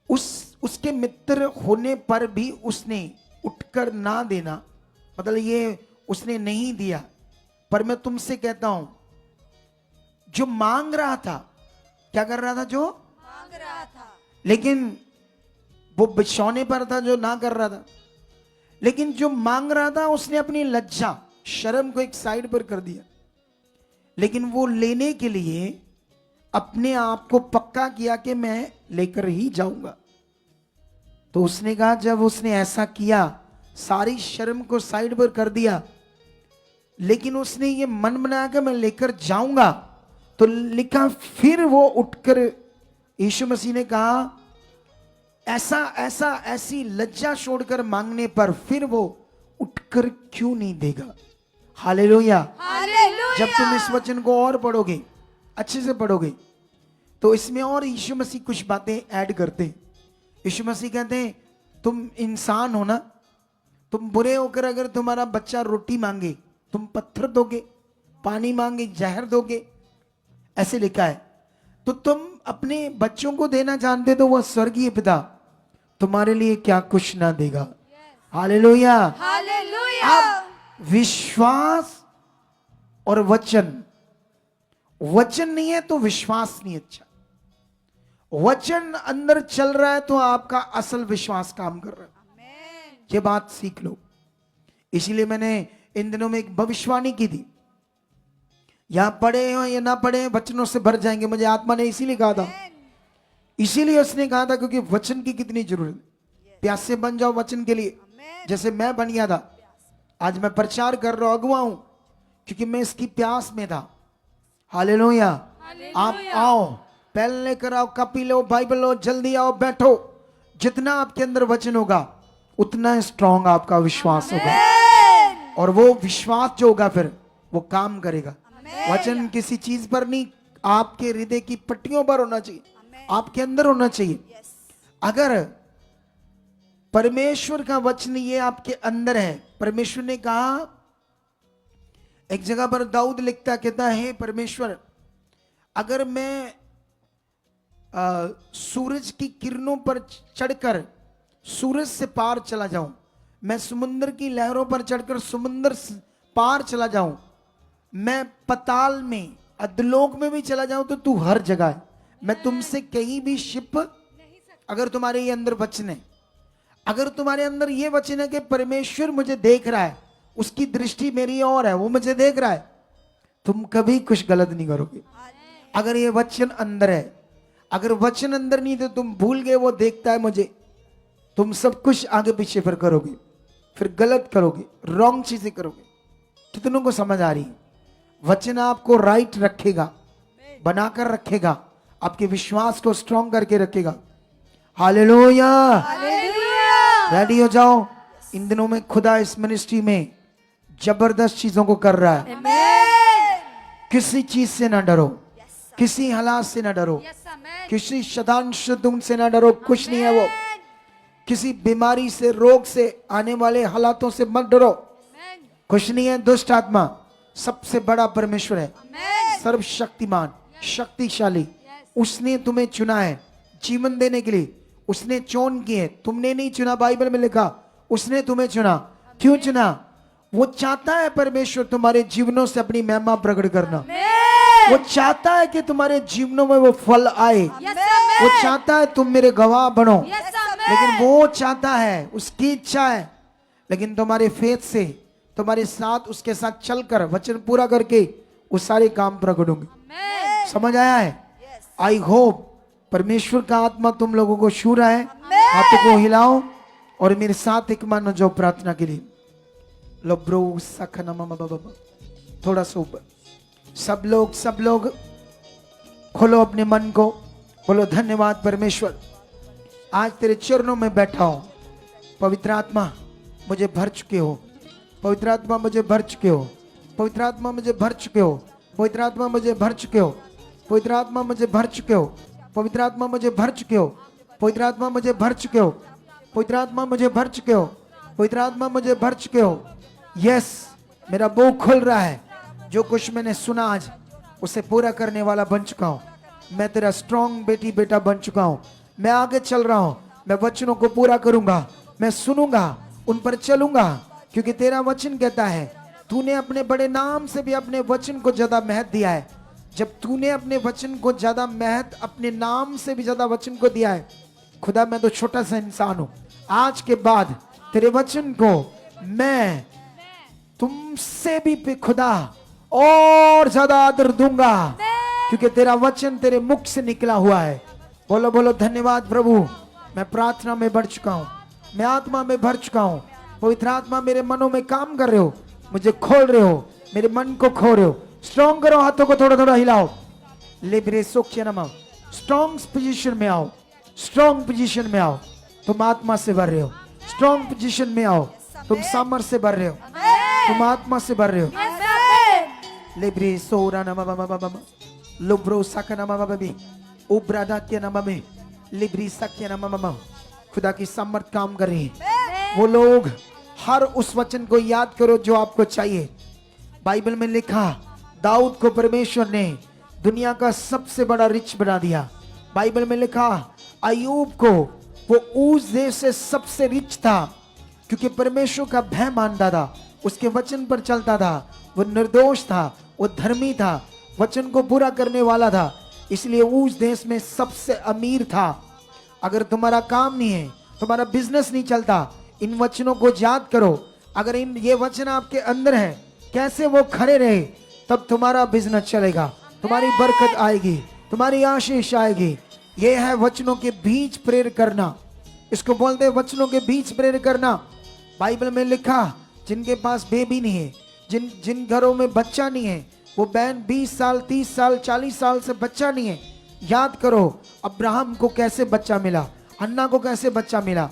उसके मित्र होने पर भी उसने उठकर ना देना, मतलब ये उसने नहीं दिया। पर मैं तुमसे कहता हूं, जो मांग रहा था, क्या कर रहा था? जो मांग रहा था, लेकिन वो बिछौने पर था जो ना कर रहा था। लेकिन जो मांग रहा था उसने अपनी लज्जा, शर्म को एक साइड पर कर दिया, लेकिन वो लेने के लिए अपने आप को पक्का किया कि मैं लेकर ही जाऊंगा। तो उसने कहा, जब उसने ऐसा किया, सारी शर्म को साइड पर कर दिया, लेकिन उसने ये मन बनाया कि मैं लेकर जाऊंगा, तो लिखा फिर वो उठकर, यीशु मसीह ने कहा ऐसी लज्जा छोड़कर मांगने पर फिर वो उठकर क्यों नहीं देगा? हालेलुया। हालेलुया। जब तुम इस वचन को और पढ़ोगे, अच्छे से पढ़ोगे, तो इसमें और यीशु मसीह कुछ बातें ऐड करते हैं। यीशु मसीह कहते हैं, तुम इंसान हो ना, तुम बुरे होकर अगर तुम्हारा बच्चा रोटी मांगे तुम पत्थर दोगे, पानी मांगे जहर दोगे, ऐसे लिखा है। तो तुम अपने बच्चों को देना जानते तो वह स्वर्गीय पिता तुम्हारे लिए क्या कुछ ना देगा। हालेलुया। हालेलुया। अब विश्वास और वचन, वचन नहीं है तो विश्वास नहीं अच्छा। वचन अंदर चल रहा है तो आपका असल विश्वास काम कर रहा है। आमेन। ये बात सीख लो। इसीलिए मैंने इन दिनों में एक भविष्यवाणी की थी, यहां पढ़े हो या ना पढ़े वचनों से भर जाएंगे। मुझे आत्मा ने इसीलिए कहा था, इसीलिए उसने कहा था क्योंकि वचन की कितनी जरूरत है। प्यासे बन जाओ वचन के लिए, जैसे मैं बन गया था। आज मैं प्रचार कर रहा हूं, अगुआ हूं, क्योंकि मैं इसकी प्यास में था। हालेलुया। आप आओ, पहल लेकर आओ, कॉपी लो, बाइबल लो, जल्दी आओ, बैठो। जितना आपके अंदर वचन होगा उतना स्ट्रांग आपका विश्वास होगा, और वो विश्वास जो होगा फिर वो काम करेगा। वचन किसी चीज पर नहीं, आपके हृदय की पट्टियों पर होना चाहिए, आपके अंदर होना चाहिए। अगर परमेश्वर का वचन ये आपके अंदर है, परमेश्वर ने कहा, एक जगह पर दाऊद लिखता, कहता है, परमेश्वर अगर मैं सूरज की किरणों पर चढ़कर सूरज से पार चला जाऊं, मैं समुद्र की लहरों पर चढ़कर समुद्र पार चला जाऊं, मैं पताल में अधलोक में भी चला जाऊं, तो तू हर जगह है। मैं तुमसे कहीं भी छिप, अगर तुम्हारे ये अंदर वचन है, अगर तुम्हारे अंदर ये वचन है कि परमेश्वर मुझे देख रहा है, उसकी दृष्टि मेरी ओर है, वो मुझे देख रहा है, तुम कभी कुछ गलत नहीं करोगे। अगर ये वचन अंदर है, अगर वचन अंदर नहीं तो तुम भूल गए वो देखता है मुझे, तुम सब कुछ आगे पीछे फिर करोगे, फिर गलत करोगे, रॉन्ग चीजें करोगे। कितनों को समझ आ रही है? वचन आपको राइट रखेगा, बनाकर रखेगा, आपके विश्वास को स्ट्रॉन्ग करके रखेगा। हालेलुया। रेडी हो जाओ। इन दिनों में खुदा इस मिनिस्ट्री में जबरदस्त चीजों को कर रहा है। किसी चीज से ना डरो, किसी हालात से ना डरो, किसी शैतान शुद्ध से ना डरो, कुछ नहीं है वो। किसी बीमारी से, रोग से, आने वाले हालातों से मत डरो, कुछ नहीं है। दुष्ट आत्मा, सबसे बड़ा परमेश्वर है, सर्वशक्तिमान, शक्तिशाली। उसने तुम्हें चुना है जीवन देने के लिए, उसने चोन की है, तुमने नहीं चुना। बाइबल में लिखा उसने तुम्हें चुना। क्यों चुना? वो चाहता है परमेश्वर तुम्हारे जीवनों से अपनी महिमा प्रकट करना। वो चाहता है कि तुम्हारे जीवनों में वो फल आए। वो चाहता है तुम मेरे गवाह बनो, लेकिन वो चाहता है, उसकी इच्छा है, लेकिन तुम्हारे फेथ से, तुम्हारे साथ, उसके साथ चलकर, वचन पूरा करके वो सारे काम प्रकट होंगे। समझ आया है? आई होप परमेश्वर का आत्मा तुम लोगों को छू रहा है। हाथों को हिलाओ और मेरे साथ एक मानो जो प्रार्थना के लिए लो ब्रो सखना मामा बाबा, थोड़ा सा ऊपर। सब लोग खोलो अपने मन को, बोलो धन्यवाद परमेश्वर, आज तेरे चरणों में बैठा हूं। पवित्र आत्मा मुझे भर चुके हो, पवित्र आत्मा मुझे भर चुके हो, पवित्र आत्मा मुझे भर चुके हो, पवित्र आत्मा मुझे भर चुके हो, पवित्र आत्मा मुझे भर चुके हो, पवित्र आत्मा मुझे भर चुके हो, पवित्र आत्मा मुझे भर चुके हो, पवित्र आत्मा मुझे भर चुके हो, पवित्र आत्मा मुझे भर चुके हो। यस, मेरा मुंह खुल रहा है, जो कुछ मैंने सुना आज उसे पूरा करने वाला बन चुका हूं। मैं तेरा स्ट्रॉन्ग बेटी बेटा बन चुका हूं। मैं आगे चल रहा हूं, मैं वचनों को पूरा करूंगा, मैं सुनूंगा, उन पर चलूंगा, क्योंकि तेरा वचन कहता है तूने अपने बड़े नाम से भी अपने वचन को ज्यादा महत्व दिया है। जब तूने अपने वचन को ज्यादा महत्व, अपने नाम से भी ज्यादा वचन को दिया है, खुदा मैं तो छोटा सा इंसान हूं, आज के बाद तेरे वचन को मैं तुमसे भी खुदा और ज्यादा आदर दूंगा, क्योंकि तेरा वचन तेरे मुख से निकला हुआ है। बोलो बोलो धन्यवाद प्रभु। मैं प्रार्थना में बढ़ चुका हूं, मैं आत्मा में भर चुका हूं। पवित्र आत्मा मेरे मनों में काम कर रहे हो, मुझे खोल रहे हो, मेरे मन को खो रहे हो। स्ट्रॉन्ग करो, हाथों को थोड़ा थोड़ा हिलाओ। लिब्रे सोक्ष्य नमः। स्ट्रॉन्ग पोजीशन में आओ, स्ट्रॉन्ग पोजीशन में आओ। तुम आत्मा से भर रहे हो, स्ट्रॉन्ग पोजीशन में आओ। तुम सामर्थ्य से भर रहे हो, तुम आत्मा से भर रहे हो। लिब्रे सोरा नमः लुब्रो सक नमः उब्रादात्य नमः लिब्री सख्य नमः। खुदा की सामर्थ काम कर रही है। वो लोग हर उस वचन को याद करो जो आपको चाहिए। बाइबल में लिखा दाऊद को परमेश्वर ने दुनिया का सबसे बड़ा रिच बना दिया। बाइबल में लिखा अय्यूब को वो उस देश से सबसे रिच था, क्योंकि परमेश्वर का भय मानता था, उसके वचन पर चलता था, वो निर्दोष था, वो धर्मी था, वचन को पूरा करने वाला था, इसलिए उस देश में सबसे अमीर था। अगर तुम्हारा काम नहीं है, तुम्हारा बिजनेस नहीं चलता, इन वचनों को याद करो। अगर ये वचन आपके अंदर है, कैसे वो खड़े रहे, तब तुम्हारा बिजनेस चलेगा, तुम्हारी बरकत आएगी, तुम्हारी आशीष आएगी। ये है वचनों के बीच प्रेर करना। इसको बोलते हैं वचनों के बीच प्रेर करना। बाइबल में लिखा, जिनके पास बेबी नहीं है, जिन घरों में बच्चा नहीं है, वो बहन 20 साल 30 साल 40 साल से बच्चा नहीं है, याद करो अब्राहम को कैसे बच्चा मिला, हन्ना को कैसे बच्चा मिला।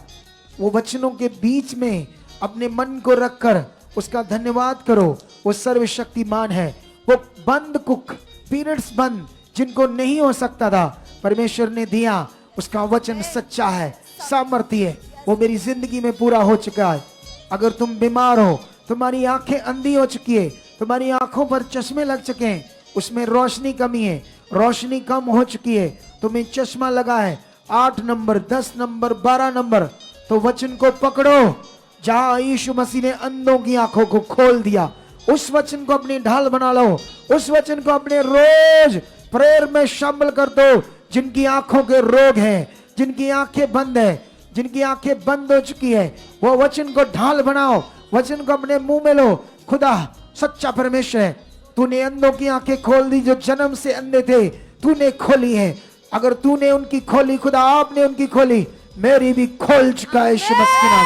वो वचनों के बीच में अपने मन को रखकर उसका धन्यवाद करो। वो सर्वशक्तिमान है। वो बंद कुक, पीरियड्स बंद, जिनको नहीं हो सकता था, परमेश्वर ने दिया। उसका वचन सच्चा है, सामर्थ्य है, वो मेरी जिंदगी में पूरा हो चुका है। अगर तुम बीमार हो, तुम्हारी आंखें अंधी हो चुकी है, तुम्हारी आंखों पर चश्मे लग चुके हैं, उसमें रोशनी कमी है, रोशनी कम हो चुकी है, तुम्हें चश्मा लगा है 8 नंबर 10 नंबर 12 नंबर, तो वचन को पकड़ो। जहां यीशु मसीह ने अंधों की आंखों को खोल दिया, उस वचन को अपनी ढाल बना लो। उस वचन को अपने रोज प्रेयर में शामिल कर दो। जिनकी आंखों के रोग हैं, जिनकी आंखें बंद है, जिनकी आंखें बंद हो चुकी है, वो वचन को ढाल बनाओ, वचन को अपने मुंह में लो। खुदा सच्चा परमेश्वर है, तूने अंधों की आंखें खोल दी, जो जन्म से अंधे थे तूने खोली है। अगर तूने उनकी खोली, खुदा आपने उनकी खोली, मेरी भी खोल चुका है यीशु मसीह के नाम।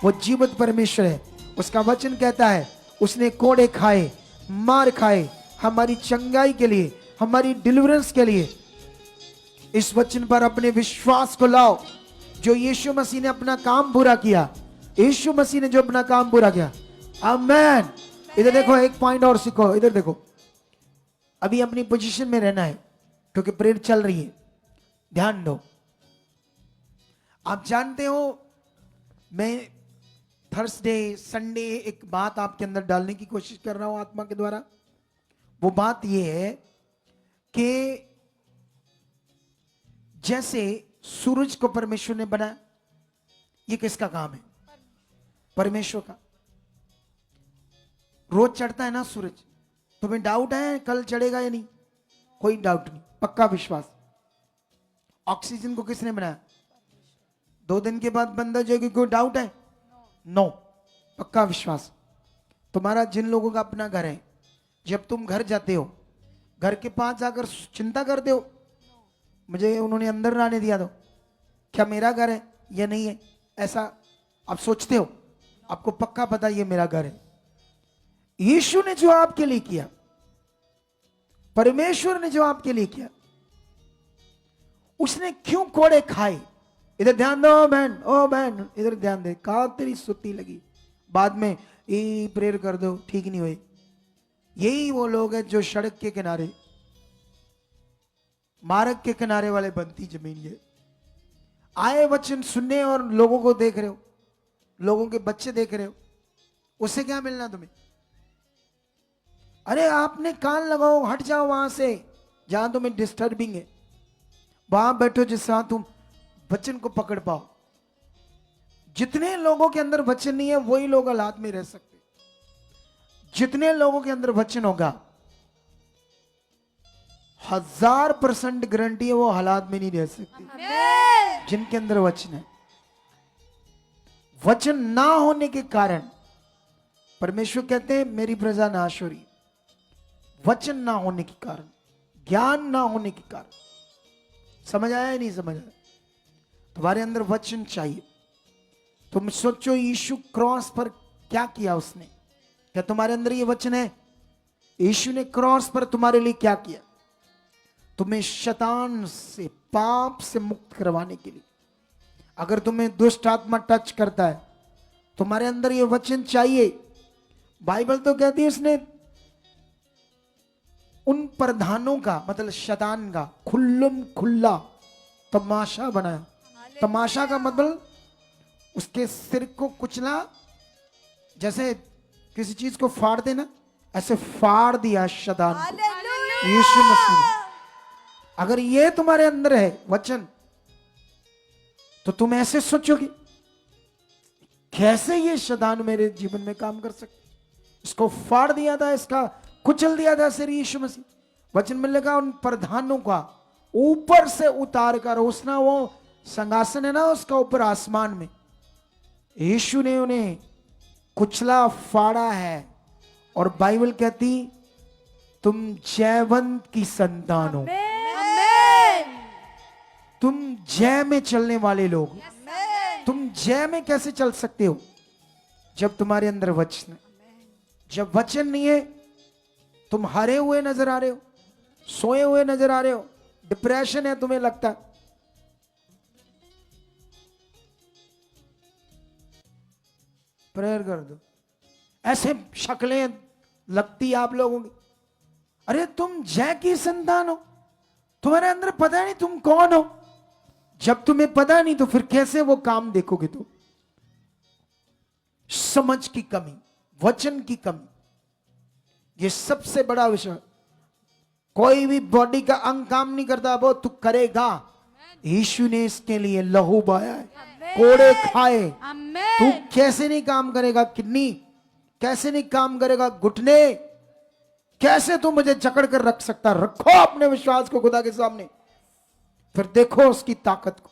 वो जीवित परमेश्वर है। उसका वचन कहता है उसने कोड़े खाए, मार खाए, हमारी चंगाई के लिए, हमारी डिलीवरेंस के लिए। इस वचन पर अपने विश्वास को लाओ। जो यीशु मसीह ने अपना काम पूरा किया, यीशु मसीह ने जो अपना काम पूरा किया, आमेन। इधर देखो, एक पॉइंट और सीखो, इधर देखो। अभी अपनी पोजीशन में रहना है क्योंकि प्रेयर चल रही है, ध्यान दो। आप जानते हो, मैं थर्सडे संडे एक बात आपके अंदर डालने की कोशिश कर रहा हूं आत्मा के द्वारा। वो बात ये है कि जैसे सूरज को परमेश्वर ने बनाया, ये किसका काम है? परमेश्वर का। रोज चढ़ता है ना सूरज, तुम्हें डाउट है कल चढ़ेगा या नहीं? कोई डाउट नहीं, पक्का विश्वास। ऑक्सीजन को किसने बनाया? 2 दिन के बाद बंद हो जाएगी, कोई डाउट है? नो, पक्का विश्वास। तुम्हारा जिन लोगों का अपना घर है, जब तुम घर जाते हो, घर के पास जाकर चिंता करते हो, मुझे उन्होंने अंदर आने दिया, तो क्या मेरा घर है या नहीं है? ऐसा आप सोचते हो? आपको पक्का पता ये मेरा घर है। यीशु ने जो आपके लिए किया, परमेश्वर ने जो आपके लिए किया, उसने क्यों कोड़े खाए? इधर ध्यान दो बहन, ओ बहन इधर ध्यान दे। कहा तेरी सुती लगी, बाद में ये प्रेयर कर दो ठीक नहीं हुई। यही वो लोग हैं जो सड़क के किनारे, मार्ग के किनारे वाले बनती जमीन, ये आए वचन सुनने और लोगों को देख रहे हो, लोगों के बच्चे देख रहे हो, उससे क्या मिलना तुम्हें? अरे आपने कान लगाओ, हट जाओ वहां से जहां तुम्हें डिस्टर्बिंग है, वहां बैठो जिससे तुम वचन को पकड़ पाओ। जितने लोगों के अंदर वचन नहीं है, वही लोग हालात में रह सकते। जितने लोगों के अंदर वचन होगा, 1000% गारंटी है वो हालात में नहीं रह सकते। जिनके अंदर वचन है, वचन ना होने के कारण परमेश्वर कहते हैं मेरी प्रजा नाश हो रही। वचन ना होने के कारण, ज्ञान ना होने के कारण। समझ आया या नहीं समझ आया? तुम्हारे अंदर वचन चाहिए। तुम सोचो यीशु क्रॉस पर क्या किया उसने, क्या तुम्हारे अंदर ये वचन है? यीशु ने क्रॉस पर तुम्हारे लिए क्या किया? तुम्हें शैतान से, पाप से मुक्त करवाने के लिए। अगर तुम्हें दुष्ट आत्मा टच करता है, तुम्हारे अंदर ये वचन चाहिए। बाइबल तो कहती है उसने उन प्रधानों का, मतलब शैतान का, खुल्लम खुल्ला तमाशा बनाया। तमाशा का मतलब उसके सिर को कुचला, जैसे किसी चीज को फाड़ देना, ऐसे फाड़ दिया शैतान को यीशु मसीह ने। अगर ये तुम्हारे अंदर है वचन, तो तुम ऐसे सोचोगे कैसे ये शैतान मेरे जीवन में काम कर सकते? इसको फाड़ दिया था, इसका कुचल दिया था सिर यीशु मसीह। वचन में लगा उन प्रधानों का ऊपर से उतार कर, उसना वो संगासन है ना उसका ऊपर आसमान में, यीशु ने उन्हें कुचला फाड़ा है और बाइबल कहती तुम जयवंत की संतान हो। आमेन। तुम जय में चलने वाले लोग। तुम जय में कैसे चल सकते हो? जब तुम्हारे अंदर वचन है। जब वचन नहीं है, तुम हारे हुए नजर आ रहे हो, सोए हुए नजर आ रहे हो, डिप्रेशन है तुम्हें लगता है। प्रेयर कर दो। ऐसे शक्लें लगती आप लोगों की। अरे तुम जय की संतान हो, तुम्हारे अंदर पता नहीं तुम कौन हो। जब तुम्हें पता नहीं तो फिर कैसे वो काम देखोगे तुम? समझ की कमी, वचन की कमी, ये सबसे बड़ा विषय। कोई भी बॉडी का अंग काम नहीं करता, वो तू करेगा। यीशु ने इसके लिए लहू बहाया है, कोड़े खाए। तू आमेन। कैसे नहीं काम करेगा? किडनी कैसे नहीं काम करेगा? घुटने कैसे तू मुझे जकड़ कर रख सकता? रखो अपने विश्वास को खुदा के सामने, फिर देखो उसकी ताकत को।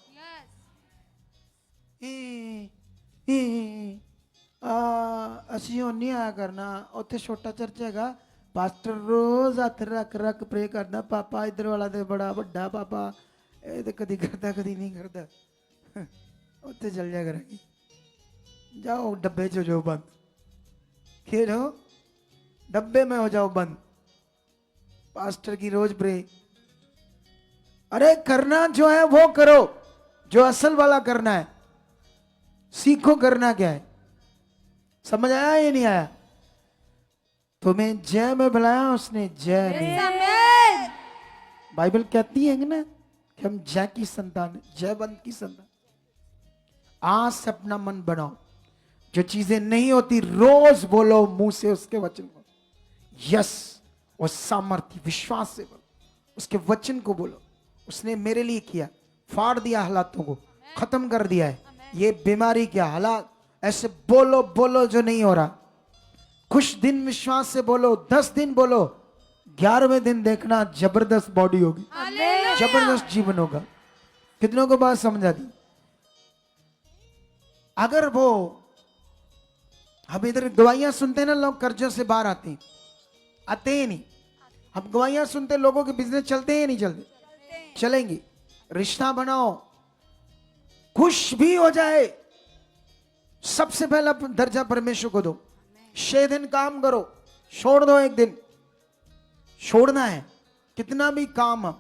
ਅਸੀਂ ਹੁਣ ਨਹੀਂ ਆਇਆ ਕਰਨਾ, ਉੱਥੇ ਛੋਟਾ ਚਰਚ ਹੈਗਾ, ਪਾਸਟਰ ਰੋਜ਼ ਹੱਥ ਰੱਖ ਰੱਖ ਪ੍ਰੇ ਕਰਦਾ, ਪਾਪਾ ਇਧਰ ਵਾਲਾ ਤੇ ਬੜਾ ਵੱਡਾ ਪਾਪਾ, ਇਹ ਤੇ ਕਦੀ ਕਰਦਾ ਕਦੀ ਨਹੀਂ ਕਰਦਾ। ਉੱਥੇ ਚਲ ਜਾ ਕਰਾਂਗੇ। जाओ डब्बे जो जो बंद, खेलो डब्बे में हो जाओ बंद। पास्टर की रोज प्रे। अरे करना जो है वो करो, जो असल वाला करना है। सीखो करना क्या है। समझ आया ये नहीं आया? तुम्हें जय में बुलाया उसने, जय में। आमेन। बाइबल कहती है ना कि हम जय की संतान, जयवंत की संतान। आज से अपना मन बनाओ, जो चीजें नहीं होती रोज बोलो मुंह से उसके वचन को। यस, और सामर्थ्य विश्वास से बोलो, उसके वचन को बोलो। उसने मेरे लिए किया, फाड़ दिया हालातों को, खत्म कर दिया है। ये बीमारी क्या हालात, ऐसे बोलो बोलो जो नहीं हो रहा। कुछ दिन विश्वास से बोलो, 10 दिन बोलो, 11वें दिन देखना जबरदस्त बॉडी होगी, हालेलुया। जबरदस्त जीवन होगा। कितनों को बात समझ आती? अगर वो हम इधर गवाहियां सुनते हैं ना, लोग कर्जों से बाहर आते ही नहीं। हम गवाहियां सुनते, लोगों के बिजनेस चलते हैं नहीं चलते? चलेंगे। रिश्ता बनाओ, खुश भी हो जाए, सबसे पहला दर्जा परमेश्वर को दो। 6 दिन काम करो, छोड़ दो, एक दिन छोड़ना है। कितना भी काम,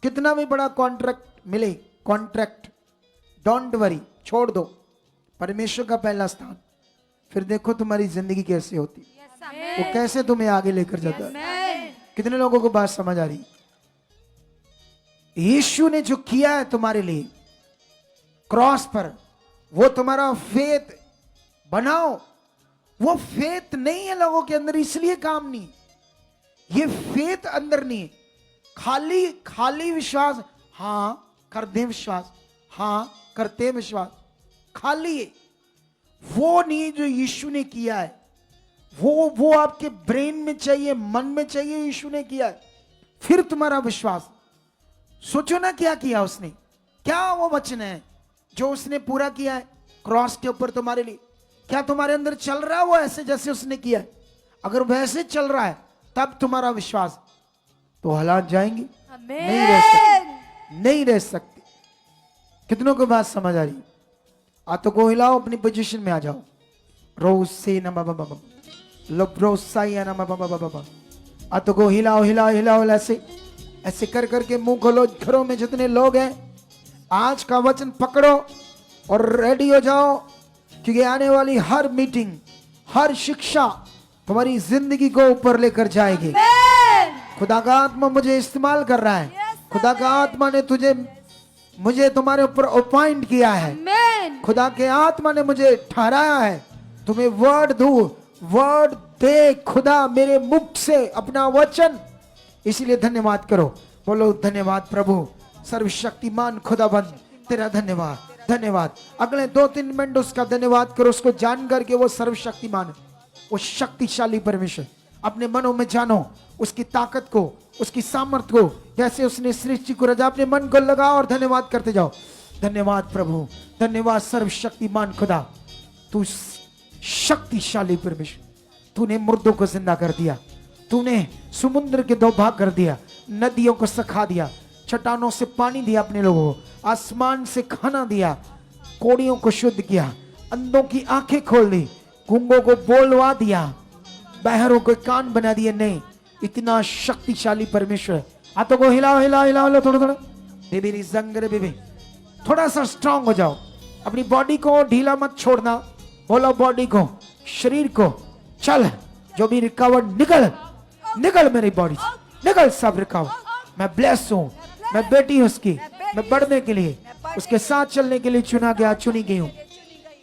कितना भी बड़ा कॉन्ट्रैक्ट मिले, कॉन्ट्रैक्ट डोंट वरी, छोड़ दो। परमेश्वर का पहला स्थान, फिर देखो तुम्हारी जिंदगी कैसे होती, वो कैसे तुम्हें आगे लेकर जाता है। कितने लोगों को बात समझ आ रही? यीशु ने जो किया है तुम्हारे लिए क्रॉस पर, वो तुम्हारा फेथ बनाओ। वो फेथ नहीं है लोगों के अंदर, इसलिए काम नहीं। ये फेथ अंदर नहीं है, खाली खाली विश्वास। हाँ कर दे विश्वास, हाँ करते विश्वास, खाली है। वो नहीं जो यीशु ने किया है। वो आपके ब्रेन में चाहिए, मन में चाहिए। यीशु ने किया है, फिर तुम्हारा विश्वास। सोचो ना क्या किया उसने, क्या वो वचन है जो उसने पूरा किया है क्रॉस के ऊपर तुम्हारे लिए। क्या तुम्हारे अंदर चल रहा है वो ऐसे जैसे उसने किया है? अगर वैसे चल रहा है तब तुम्हारा विश्वास, तो हालात जाएंगे, नहीं रह सकते, नहीं रह सकते। कितनों को बात समझ आ रही? हाथों को हिलाओ, अपनी पोजीशन में आ जाओ। रोज से ना बाबा बाबा लो, रोज साइया ना बाबा बाबा। हाथों को हिलाओ हिलाओ हिलाओ, ऐसे ऐसे कर करके मुंह खोलो। घरों में जितने लोग हैं, आज का वचन पकड़ो और रेडी हो जाओ, क्योंकि आने वाली हर मीटिंग, हर शिक्षा तुम्हारी जिंदगी को ऊपर लेकर जाएगी। खुदा का आत्मा मुझे इस्तेमाल कर रहा है। खुदा का आत्मा ने मुझे तुम्हारे ऊपर अपॉइंट किया है। खुदा के आत्मा ने मुझे ठहराया है, तुम्हें वर्ड दूं, वर्ड दे खुदा मेरे मुख से अपना वचन। इसीलिए धन्यवाद करो, बोलो धन्यवाद प्रभु सर्वशक्तिमान खुदाबंद, तेरा धन्यवाद धन्यवाद। अगले 2-3 मिनट उसका धन्यवाद करो, उसको जान करके वो सर्वशक्तिमान है, वो शक्तिशाली परमेश्वर। अपने मनों में जानो उसकी ताकत को, उसकी सामर्थ को, जैसे उसने सृष्टि को रचा। अपने मन को लगाओ और धन्यवाद करते जाओ। धन्यवाद प्रभु, धन्यवाद सर्वशक्तिमान खुदा, तू शक्तिशाली परमेश्वर, तूने मुर्दों को जिंदा कर दिया, तूने समुद्र के 2 भाग कर दिया, नदियों को सखा दिया, चट्टानों से पानी दिया अपने लोगों को, आसमान से खाना दिया, कोड़ियों को शुद्ध किया, अंधों की आंखें खोल दी, गूंगों को बोलवा दिया, बहरों को कान बना दिए। नहीं, इतना शक्तिशाली परमेश्वर है। हाथों को हिलाओ हिलाओ हिलाओ हिलाओ, थोड़ा थोड़ा बेबी जंगर बेबी, थोड़ा सा स्ट्रांग हो जाओ, अपनी बॉडी को ढीला मत छोड़ना। बोलो बॉडी को, शरीर को, चल जो भी रिकावट निकल निकल मेरी बॉडी से, निकल सब रिकावट। मैं ब्लेस हूं, मैं बेटी हूं उसकी, मैं बढ़ने के लिए, उसके साथ चलने के लिए चुना गया, चुनी गई हूं।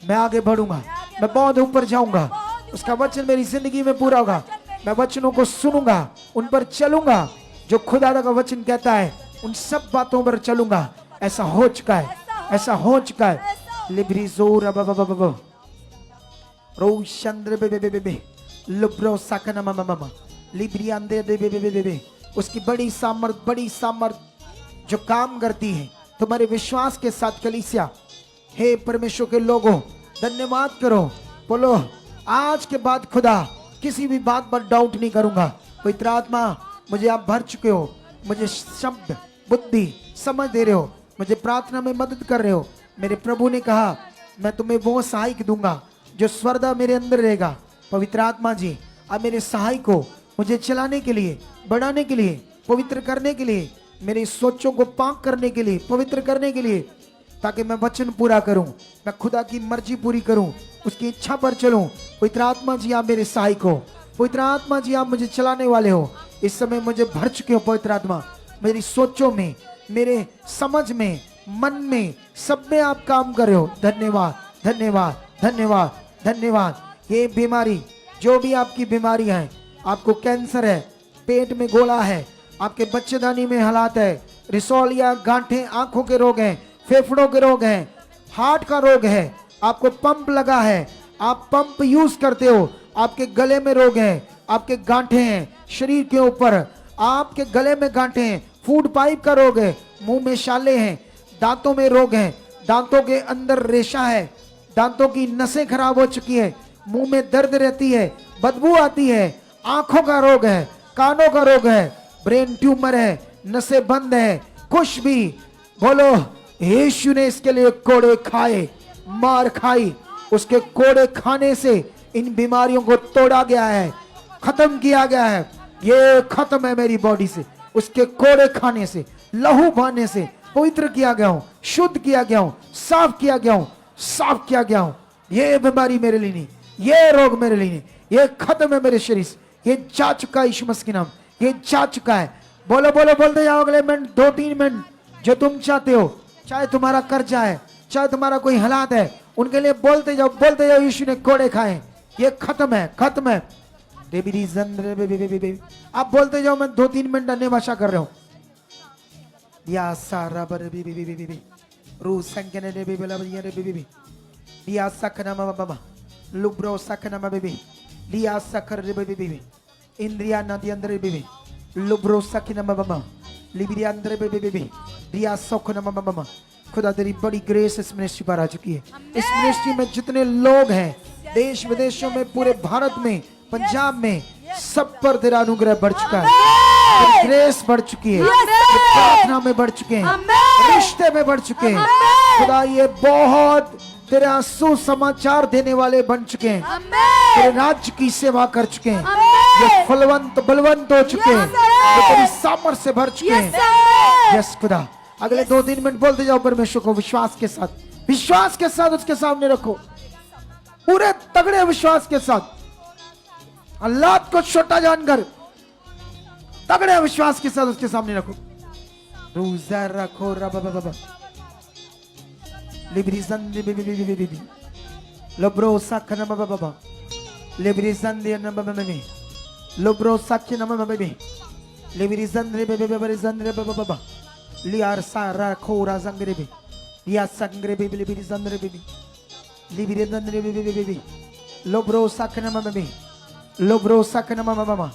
मैं आगे बढ़ूंगा, मैं बहुत ऊपर जाऊंगा, उसका वचन मेरी जिंदगी में पूरा होगा। मैं वचनों को सुनूंगा, उन पर चलूंगा, जो खुदा का वचन कहता है उन सब बातों पर चलूंगा। ऐसा हो चुका है, ऐसा हो चुका है। लिब्री जोर अब रोशंद्र बे लुब्रो साकना मामा लिब्री अंदे बे उसकी बड़ी सामर्थ जो काम करती है तुम्हारे विश्वास के साथ। कलीसिया, हे परमेश्वर के लोगों, धन्यवाद करो। बोलो आज के बाद खुदा किसी भी बात पर डाउट नहीं करूंगा। पवित्र आत्मा, मुझे आप भर चुके हो, मुझे शब्द बुद्धि समझ दे रहे हो, मुझे प्रार्थना में मदद कर रहे हो। मेरे प्रभु ने कहा मैं तुम्हें वो सहायक दूंगा जो स्वर्दा मेरे अंदर रहेगा। पवित्र आत्मा जी, अब मेरे सहायक को मुझे चलाने के लिए, बढ़ाने के लिए, पवित्र करने के लिए, मेरी सोचों को पाक करने के लिए, पवित्र करने के लिए, ताकि मैं वचन पूरा करूं, मैं खुदा की मर्जी पूरी करूं, उसकी इच्छा पर चलूं। पवित्र आत्मा जी, आप मेरे सहायक हो। पवित्र आत्मा जी, आप मुझे चलाने वाले हो। इस समय मुझे भर चुके हो पवित्र आत्मा, मेरी सोचों में, मेरे समझ में, मन में, सब में आप काम कर रहे हो। धन्यवाद धन्यवाद धन्यवाद धन्यवाद। ये बीमारी, जो भी आपकी बीमारी है, आपको कैंसर है, पेट में गोला है, आपके बच्चेदानी में हालात है, रिसोलिया, गांठें, आंखों के रोग हैं, फेफड़ों के रोग हैं, हार्ट का रोग है, आपको पंप लगा है, आप पंप यूज करते हो, आपके गले में रोग है, आपके गांठें हैं शरीर के ऊपर, आपके गले में गांठें हैं, फूड पाइप का रोग है, मुंह में छाले हैं, दांतों में रोग है, दांतों के अंदर रेशा है, दांतों की नसें खराब हो चुकी है, मुंह में दर्द रहती है, बदबू आती है, आंखों का रोग है, कानों का रोग है, ब्रेन ट्यूमर है, नसें बंद है, कुछ भी। बोलो यीशु ने इसके लिए कोड़े खाए, मार खाई, उसके कोड़े खाने से इन बीमारियों को तोड़ा गया है, खत्म किया गया है। ये खत्म है मेरी बॉडी से, उसके कोड़े खाने से, लहू बहाने से पवित्र किया गया हूं, शुद्ध किया गया हूं, साफ किया गया हूं, साफ किया गया हूं। ये बीमारी मेरे लिए नहीं, ये रोग मेरे लिए नहीं, ये खत्म है मेरे शरीर से, ये जा चुका है यीशु मसीह के नाम, ये जा चुका है। बोलो बोलो बोलते जाओ अगले मिनट, 2-3 मिनट जो तुम चाहते हो, चाहे तुम्हारा कर्जा है, चाहे तुम्हारा कोई हालात है, उनके लिए बोलते जाओ यीशु ने कोड़े खाए, ये खत्म है, खत्म है। आप बोलते जाओ, मैं 2-3 मिनट अन्य भाषा कर रहा हूं। या सारा बर रू संकने रे बेबे लबरिया रे बेबे लिया सकना मामा लुब्रो सकना मामा बेबे लिया सकर रे बेबे इंद्रिया नदी अंदर रे बेबे लुब्रो सकना मामा लिबिया अंदर बेबे बेबे लिया सखना मामा। खुदा तेरी बड़ी ग्रेस इस मिनिस्ट्री पर आ चुकी है। इस मिनिस्ट्री में जितने लोग हैं, देश विदेशों में, पूरे भारत में, पंजाब में, सब पर तेरा अनुग्रह बढ़ चुका है, ग्रेस बढ़ चुकी है, प्रार्थना में बढ़ चुके हैं, रिश्ते में बढ़ चुके हैं। खुदा ये बहुत तेरा सुसमाचार देने वाले बन चुके हैं, तेरे राज्य की सेवा कर चुके हैं, ये फलवंत बलवंत हो चुके हैं, ये तेरी सामर्थ से भर चुके हैं। यस खुदा, अगले 2-3 मिनट बोलते जाओ परमेश्वर को विश्वास के साथ उसके सामने रखो, पूरे तगड़े विश्वास के साथ, अल्लाह को छोटा जानकर तगड़े विश्वास के साथ उसके सामने रखो। रोजा रखो रबा लिब्रिजन बेबी लब्रो साखना बाबा लिब्रिजन दे न बाबा में लब्रो साखना बाबा बेबी लिब्रिजन रे बेबी लिब्रिजन रे बाबा लियार सारा खोरा संगरे बे लिया संगरे बेबी लिब्रिजन रे बेबी लिब्रिजन रे बेबी लब्रो साखना बाबा में Lobro sakana mama mama,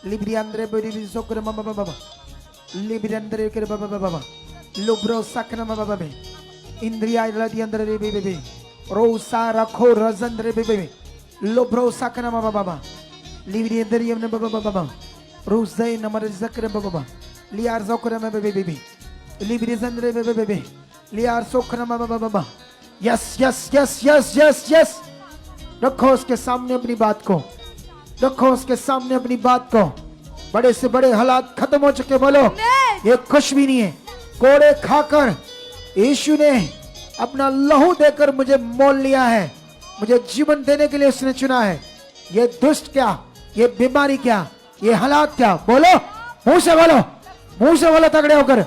libri andre beri sokre mama baba, libri andre kere baba baba, lobro sakana mama baba, indriya iladi andre bebe, Rosa rako razandre bebe. Lobro sakana baba. Livri derium baba. Rosay namar zakre baba. Liar zokra bebe. Livri zandre bebe. Liar sokra baba. Yes, yes, yes, yes, yes, yes. रखो उसके सामने अपनी बात को, रखो उसके सामने अपनी बात को। बड़े से बड़े हालात खत्म हो चुके, बोलो ये कुछ भी नहीं है। कोड़े खाकर यीशु ने अपना लहू देकर मुझे मोल लिया है, मुझे जीवन देने के लिए उसने चुना है। ये दुष्ट क्या, ये बीमारी क्या, ये हालात क्या, बोलो मुंह से बोलो, मुंह से बोलो तगड़े होकर।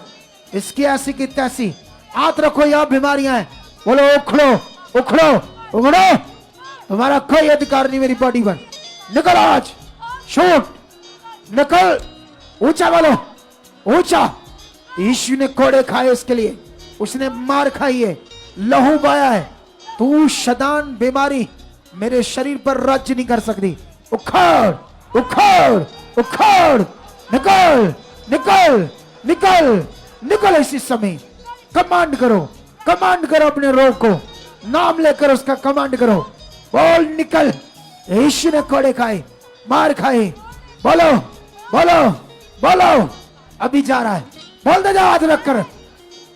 इसकी ऐसी की तैसी हाथ रखो, यह बीमारियां हैं, बोलो उखड़ो उखड़ो उखड़ो। तुम्हारा कोई अधिकार नहीं मेरी बॉडी पर। निकल आज, शूट, निकल, ऊंचा बोलो, ऊंचा। यीशु ने कोड़े खाए इसके लिए, उसने मार खाई है, लहू बहाया है। तू शैतान बीमारी मेरे शरीर पर राज्य नहीं कर सकती। उखाड़ उखाड़ उखाड़, निकल निकल निकल निकल। इसी समय कमांड करो, कमांड करो अपने रोग को, नाम लेकर उसका कमांड करो। बोल निकल। यीशु ने कोड़े खाए, मार खाए, बोलो बोलो बोलो। अभी जा रहा है, बोलते जाओ हाथ रखकर,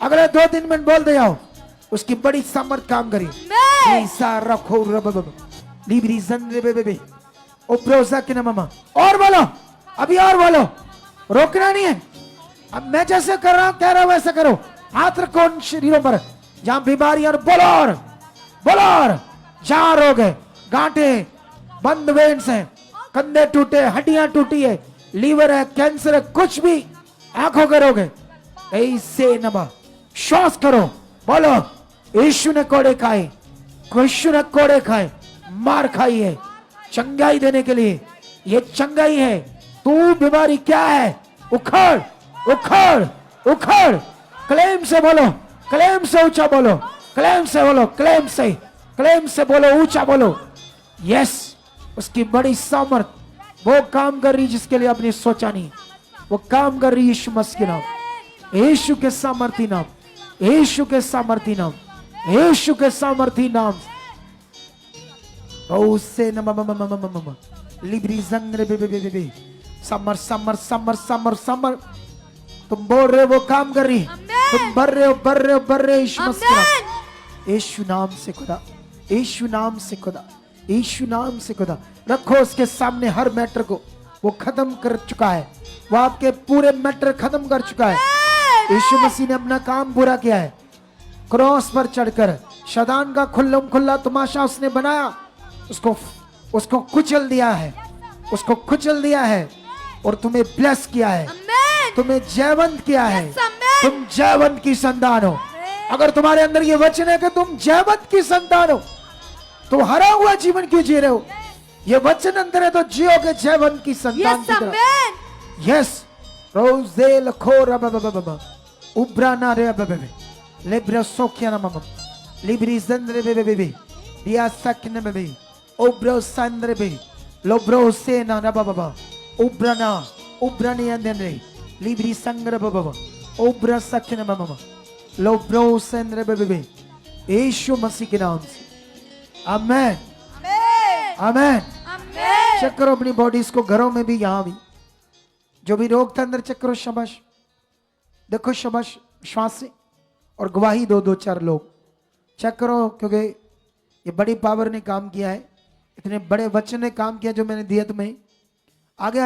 अगले 2-3 मिनट बोलते जाओ। उसकी बड़ी सामर्थ काम करी। ऐसा रखो रब लिब्री जंद्रे बेबे ओप्रोजा के नामा। और बोलो, अभी और बोलो, रोकना नहीं है। अब मैं जैसे कर रहा हूं, कह रहा हूं वैसा करो। हाथ रखो उन शरीरों पर जहां बीमारियां, बोलो और बोलो और। जहां रोग है, गांठे, बंद वेन्स है, कंधे टूटे, हड्डियां टूटी है, लीवर है, कैंसर है, कुछ भी, आंखों के रोग है, ऐसे नमा श्वास करो। बोलो यीशु ने कोड़े खाए, यीशु ने कोड़े खाए, मार खाई है चंगाई देने के लिए। ये चंगाई है। तू बीमारी क्या है, उखड़ उखड़ उखड़। क्लेम से बोलो, क्लेम से ऊंचा बोलो, क्लेम से बोलो, क्लेम से बोलो, ऊंचा बोलो। यस, उसकी बड़ी सामर्थ वो काम कर रही जिसके लिए आपने सोचा नहीं, वो काम कर रही यीशु मसीह के नाम, यीशु के सामर्थी नाम, यीशु के सामर्थी नाम, यीशु के सामर्थी नाम। उससे लिब्री जंगरे बे समर समर समर समर समर। तुम बोल रहे हो वो काम कर रही, तुम भर रहे हो भर रहे हो भर रहे हो। यीशु मसीह, यीशु नाम से खुदा, यीशु नाम से खुदा, यीशु नाम से खुदा। रखो उसके सामने हर मैटर को, वो खत्म कर चुका है, वो आपके पूरे मैटर खत्म कर चुका है। यीशु मसीह ने अपना काम पूरा किया है। क्रॉस पर चढ़कर शैतान का खुल्लम खुल्ला तमाशा उसने बनाया, उसको कुचल दिया है, उसको कुचल दिया है और तुम्हें ब्लेस किया है, तुम्हें जयवंत किया है। तुम जयवंत की संतान हो। अगर तुम्हारे अंदर ये वचन है कि तुम जयवंत की संतान हो, तो हरा हुआ जीवन क्यों जी रहे हो? ये वचन अंदर है तो जियोगे जयवंत की संतान की तरह। यस, रोजे लखो रब उब्राना रे बबे लेब्रा सोखियाना मम लिब्री जंद्रे बेबे दिया सकने बेबे ओब्रो संद्रे बे लोब्रो सेना ना बाबा उब्राना उब्रानी अंदरे लिब्री संग्र बाबा ओब्रा सकने मम लोब्रो संद्रे बेबे। यीशु मसीह के नाम से आमेन आमेन। चेक करो अपनी बॉडीज को, घरों में भी, यहाँ भी जो भी रोग था अंदर चेक करो। शाबाश, देखो शाबाश, श्वास से। और गवाही दो 2-4 लोग चेक करो, क्योंकि ये बड़ी पावर ने काम किया है, इतने बड़े वचन ने काम किया जो मैंने दिया तुम्हें। आगे